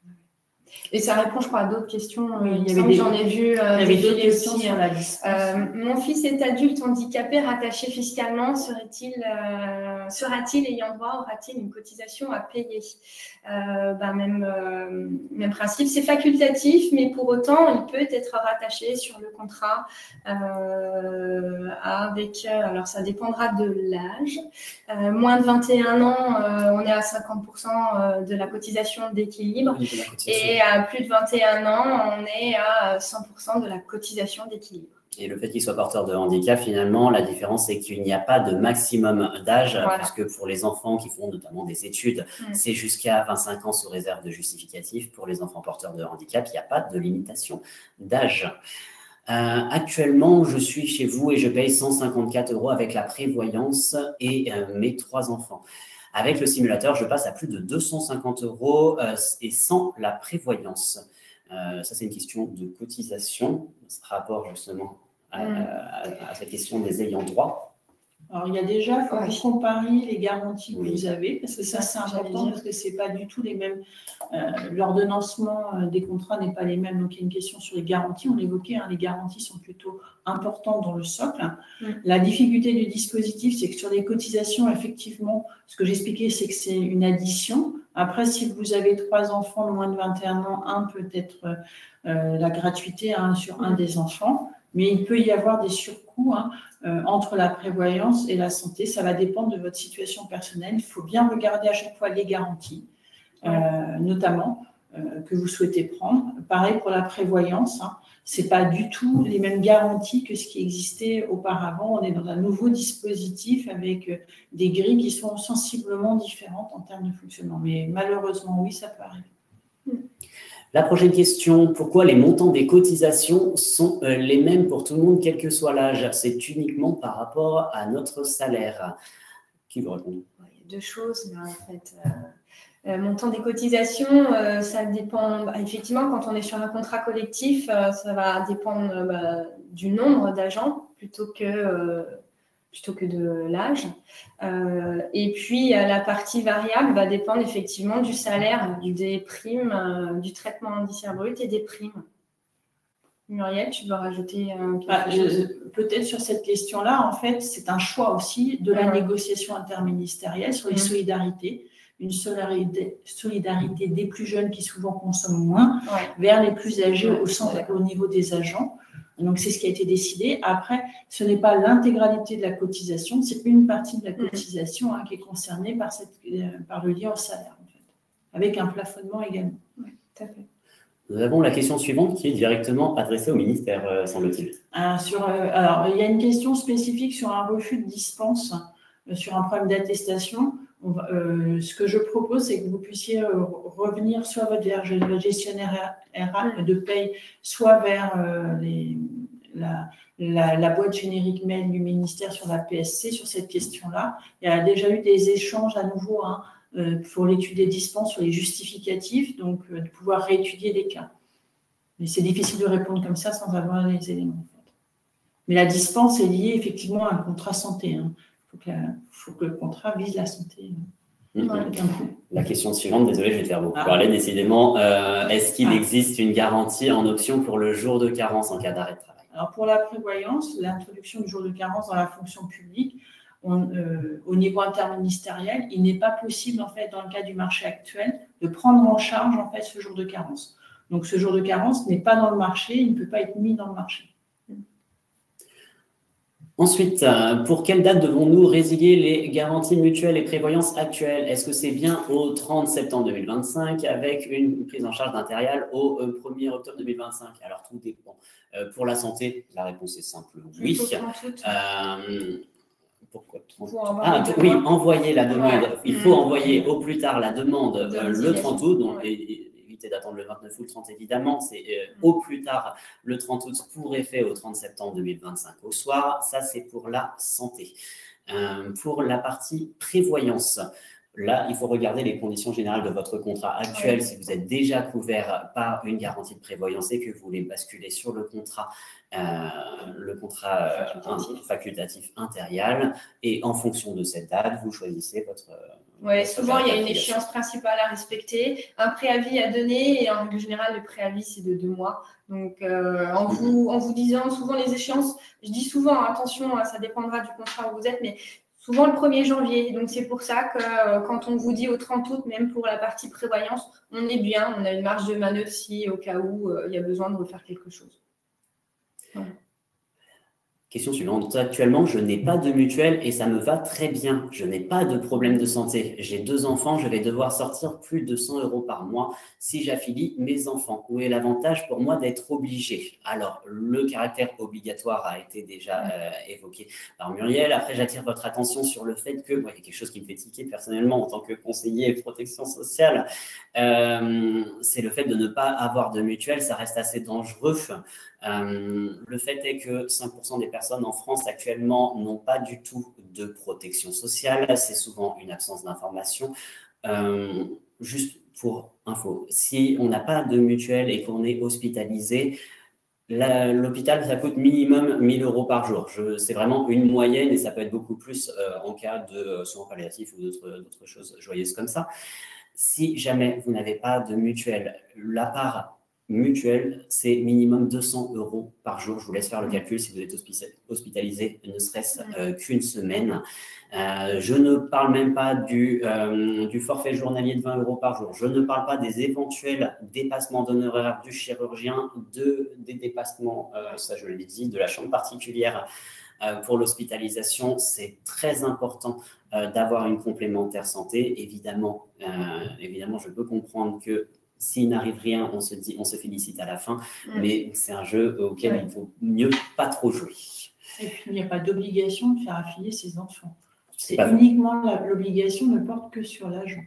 Et ça répond, je crois, à d'autres questions. Oui, j'en ai vu. Il y avait d'autres questions sur la liste. Mon fils est adulte handicapé, rattaché fiscalement. Sera-t-il ayant droit? Aura-t-il une cotisation à payer? Même principe, c'est facultatif, mais pour autant, il peut être rattaché sur le contrat alors ça dépendra de l'âge. Moins de 21 ans, on est à 50% de la cotisation d'équilibre. Et à plus de 21 ans, on est à 100% de la cotisation d'équilibre. Et le fait qu'il soit porteur de handicap, finalement, la différence, c'est qu'il n'y a pas de maximum d'âge, Voilà. puisque pour les enfants qui font notamment des études, c'est jusqu'à 25 ans sous réserve de justificatif. Pour les enfants porteurs de handicap, il n'y a pas de limitation d'âge. Actuellement, je suis chez vous et je paye 154 € avec la prévoyance et mes 3 enfants. Avec le simulateur, je passe à plus de 250 € et sans la prévoyance. Ça, c'est une question de cotisation, rapport justement à cette question des ayants droit. Alors, il y a déjà, il faut que vous compariez les garanties que vous avez, parce que ça, c'est important, parce que ce n'est pas du tout les mêmes. L'ordonnancement des contrats n'est pas les mêmes. Donc, il y a une question sur les garanties. On l'évoquait, les garanties sont plutôt importantes dans le socle. La difficulté du dispositif, c'est que sur les cotisations, effectivement, ce que j'expliquais, c'est que c'est une addition. Après, si vous avez 3 enfants de moins de 21 ans, un peut être la gratuité sur un des enfants. Mais il peut y avoir des surcoûts entre la prévoyance et la santé. Ça va dépendre de votre situation personnelle. Il faut bien regarder à chaque fois les garanties, notamment, que vous souhaitez prendre. Pareil pour la prévoyance. Ce n'est pas du tout les mêmes garanties que ce qui existait auparavant. On est dans un nouveau dispositif avec des grilles qui sont sensiblement différentes en termes de fonctionnement. Mais malheureusement, oui, ça peut arriver. La prochaine question, pourquoi les montants des cotisations sont les mêmes pour tout le monde, quel que soit l'âge? C'est uniquement par rapport à notre salaire. Qui veut répondre? Il y a 2 choses, mais en fait, montant des cotisations, ça dépend. Effectivement, quand on est sur un contrat collectif, ça va dépendre du nombre d'agents plutôt que de l'âge. Et puis, la partie variable va dépendre effectivement du salaire, des primes, du traitement indiciaire brut et des primes. Muriel, tu dois rajouter quelque chose? Peut-être sur cette question-là, en fait, c'est un choix aussi de la négociation interministérielle sur les solidarités. Une solidarité des plus jeunes qui souvent consomment moins vers les plus âgés au niveau des agents. Donc, c'est ce qui a été décidé. Après, ce n'est pas l'intégralité de la cotisation, c'est une partie de la cotisation qui est concernée par le lien au salaire, en fait, avec un plafonnement également. Oui, tout à fait. Nous avons la question suivante qui est directement adressée au ministère, semble-t-il. Alors, il y a une question spécifique sur un refus de dispense, sur un problème d'attestation. Ce que je propose, c'est que vous puissiez revenir soit vers votre gestionnaire de paye, soit vers la boîte générique mail du ministère sur la PSC sur cette question-là. Il y a déjà eu des échanges à nouveau pour l'étude des dispenses sur les justificatifs, donc de pouvoir réétudier les cas. Mais c'est difficile de répondre comme ça sans avoir les éléments. En fait. Mais la dispense est liée effectivement à un contrat santé. Il faut que le contrat vise la santé. La question suivante, désolé, je vais te faire beaucoup parler, décidément. Est-ce qu'il existe une garantie en option pour le jour de carence en cas d'arrêt de travail? Alors, pour la prévoyance, l'introduction du jour de carence dans la fonction publique, au niveau interministériel, il n'est pas possible, en fait, dans le cas du marché actuel, de prendre en charge, en fait, ce jour de carence. Donc, ce jour de carence n'est pas dans le marché, il ne peut pas être mis dans le marché. Ensuite, pour quelle date devons-nous résilier les garanties mutuelles et prévoyance actuelles? Est-ce que c'est bien au 30 septembre 2025 avec une prise en charge d'intérieur au 1er octobre 2025? Alors, tout dépend. Pour la santé, la réponse est simple, oui. Pourquoi? Oui, envoyer la demande. Il faut envoyer au plus tard la demande le 30 août. Donc, éviter d'attendre le 29 ou le 30, évidemment. C'est au plus tard le 30 août pour effet au 30 septembre 2025 au soir. Ça, c'est pour la santé. Pour la partie prévoyance, Là, il faut regarder les conditions générales de votre contrat actuel. Si vous êtes déjà couvert par une garantie de prévoyance et que vous voulez basculer sur le contrat facultatif intérial, et en fonction de cette date, vous choisissez votre... Oui, souvent, il y a une échéance principale à respecter, un préavis à donner, et en règle générale, le préavis, c'est de 2 mois. Donc, en vous disant souvent les échéances, je dis souvent, attention, ça dépendra du contrat où vous êtes, mais souvent le 1er janvier. Donc, c'est pour ça que quand on vous dit au 30 août, même pour la partie prévoyance, on est bien, on a une marge de manœuvre si au cas où il y a besoin de refaire quelque chose. Voilà. Question suivante. Actuellement, je n'ai pas de mutuelle et ça me va très bien. Je n'ai pas de problème de santé. J'ai 2 enfants, je vais devoir sortir plus de 100 € par mois si j'affilie mes enfants. Où est l'avantage pour moi d'être obligé? Alors, le caractère obligatoire a été déjà évoqué par Muriel. Après, j'attire votre attention sur le fait que, il y a quelque chose qui me fait tiquer personnellement en tant que conseiller protection sociale, c'est le fait de ne pas avoir de mutuelle. Ça reste assez dangereux. Le fait est que 5% des personnes en France actuellement n'ont pas du tout de protection sociale. C'est souvent une absence d'information. Juste pour info, si on n'a pas de mutuelle et qu'on est hospitalisé, l'hôpital, ça coûte minimum 1 000 € par jour. C'est vraiment une moyenne et ça peut être beaucoup plus en cas de soins palliatifs ou d'autres choses joyeuses comme ça. Si jamais vous n'avez pas de mutuelle, la part mutuelle, c'est minimum 200 € par jour. Je vous laisse faire le calcul si vous êtes hospitalisé, ne serait-ce qu'une semaine. Je ne parle même pas du forfait journalier de 20 € par jour. Je ne parle pas des éventuels dépassements d'honoraires du chirurgien, des dépassements, ça je l'ai dit, de la chambre particulière pour l'hospitalisation. C'est très important d'avoir une complémentaire santé. Évidemment, je peux comprendre que s'il n'arrive rien, on se félicite à la fin, mais c'est un jeu auquel il vaut mieux pas trop jouer. Et puis, il n'y a pas d'obligation de faire affilier ses enfants. C'est uniquement l'obligation ne porte que sur l'agent.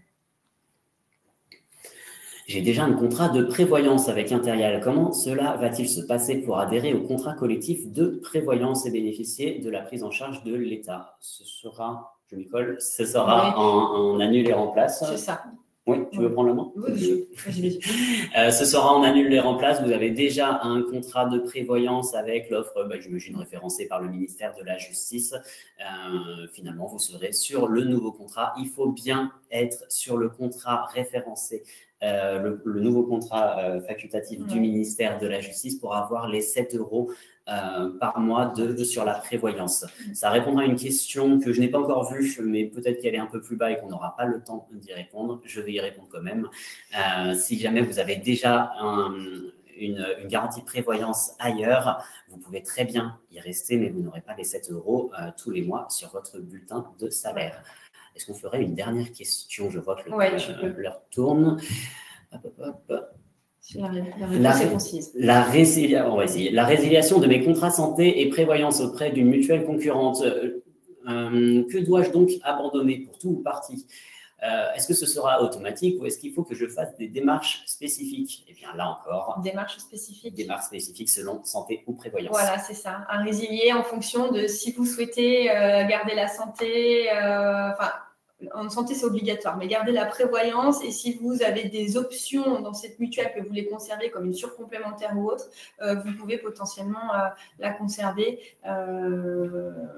J'ai déjà un contrat de prévoyance avec Interial. Comment cela va-t-il se passer pour adhérer au contrat collectif de prévoyance et bénéficier de la prise en charge de l'État? Ce sera, je m'y colle, ce sera en annule et remplace. C'est ça. Oui, tu veux prendre le mot? Oui. Ce sera en annule les remplaces. Vous avez déjà un contrat de prévoyance avec l'offre, j'imagine, référencée par le ministère de la Justice. Finalement, vous serez sur le nouveau contrat. Il faut bien être sur le contrat référencé, le nouveau contrat facultatif du ministère de la Justice pour avoir les 7 € par mois sur la prévoyance. Ça répondra à une question que je n'ai pas encore vue, mais peut-être qu'elle est un peu plus bas et qu'on n'aura pas le temps d'y répondre. Je vais y répondre quand même. Si jamais vous avez déjà une garantie de prévoyance ailleurs, vous pouvez très bien y rester, mais vous n'aurez pas les 7 € tous les mois sur votre bulletin de salaire. Est-ce qu'on ferait une dernière question? Je vois que l'heure tourne. La résiliation de mes contrats santé et prévoyance auprès d'une mutuelle concurrente. Que dois-je donc abandonner pour tout ou partie? Est-ce que ce sera automatique ou est-ce qu'il faut que je fasse des démarches spécifiques? Eh bien, là encore. Démarches spécifiques. Démarches spécifiques selon santé ou prévoyance. Voilà, c'est ça. À résilier en fonction de si vous souhaitez garder la santé. En santé, c'est obligatoire, mais gardez la prévoyance et si vous avez des options dans cette mutuelle que vous voulez conserver comme une surcomplémentaire ou autre, vous pouvez potentiellement la conserver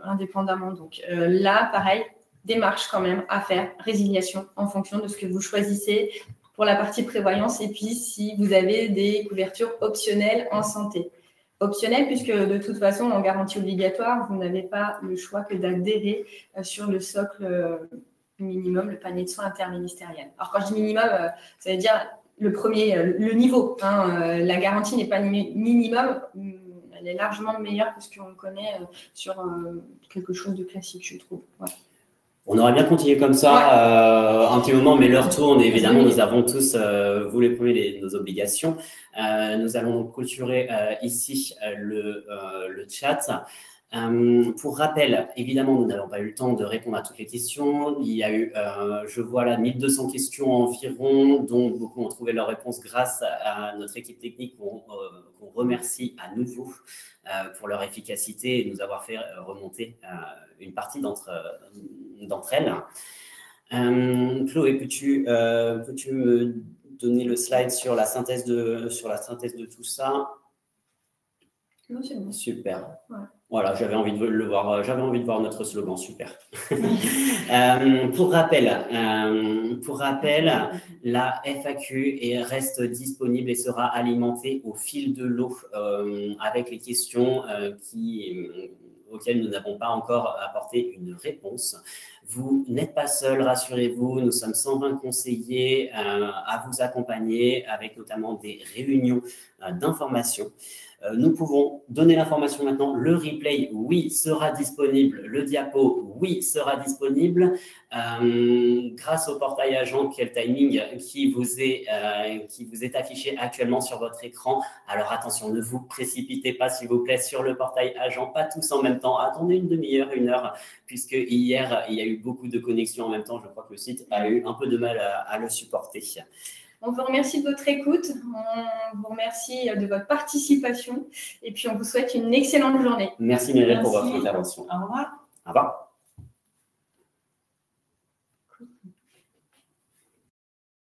indépendamment. Donc là, pareil, démarche quand même à faire, résiliation en fonction de ce que vous choisissez pour la partie prévoyance et puis si vous avez des couvertures optionnelles en santé. Optionnel puisque de toute façon, en garantie obligatoire, vous n'avez pas le choix que d'adhérer sur le socle minimum, le panier de soins interministériel. Alors, quand je dis minimum, ça veut dire le niveau. La garantie n'est pas minimum, elle est largement meilleure que ce qu'on connaît sur quelque chose de classique, je trouve. Ouais. On aurait bien continué comme ça un petit moment, mais l'heure tourne et évidemment, nous avons tous, vous les premiers, nos obligations. Nous allons donc clôturer ici le chat. Pour rappel, évidemment, nous n'avons pas eu le temps de répondre à toutes les questions. Il y a eu, je vois là, 1200 questions environ, dont beaucoup ont trouvé leur réponse grâce à notre équipe technique qu'on remercie à nouveau pour leur efficacité et nous avoir fait remonter une partie d'entre elles. Chloé, peux-tu me donner le slide sur la synthèse de tout ça? Non, c'est bon. Super. Ouais. Voilà, j'avais envie de le voir. J'avais envie de voir notre slogan. Super. Pour rappel, la FAQ reste disponible et sera alimentée au fil de l'eau avec les questions auxquelles nous n'avons pas encore apporté une réponse. Vous n'êtes pas seul, rassurez-vous, nous sommes 120 conseillers à vous accompagner avec notamment des réunions d'information. Nous pouvons donner l'information maintenant. Le replay, oui, sera disponible. Le diapo, oui, sera disponible. Grâce au portail agent, quel timing qui vous est affiché actuellement sur votre écran. Alors attention, ne vous précipitez pas, s'il vous plaît, sur le portail agent, pas tous en même temps. Attendez une demi-heure, une heure, puisque hier, il y a eu beaucoup de connexions en même temps. Je crois que le site a eu un peu de mal à le supporter. On vous remercie de votre écoute, on vous remercie de votre participation et puis on vous souhaite une excellente journée. Merci Muriel pour votre intervention. Au revoir. Au revoir.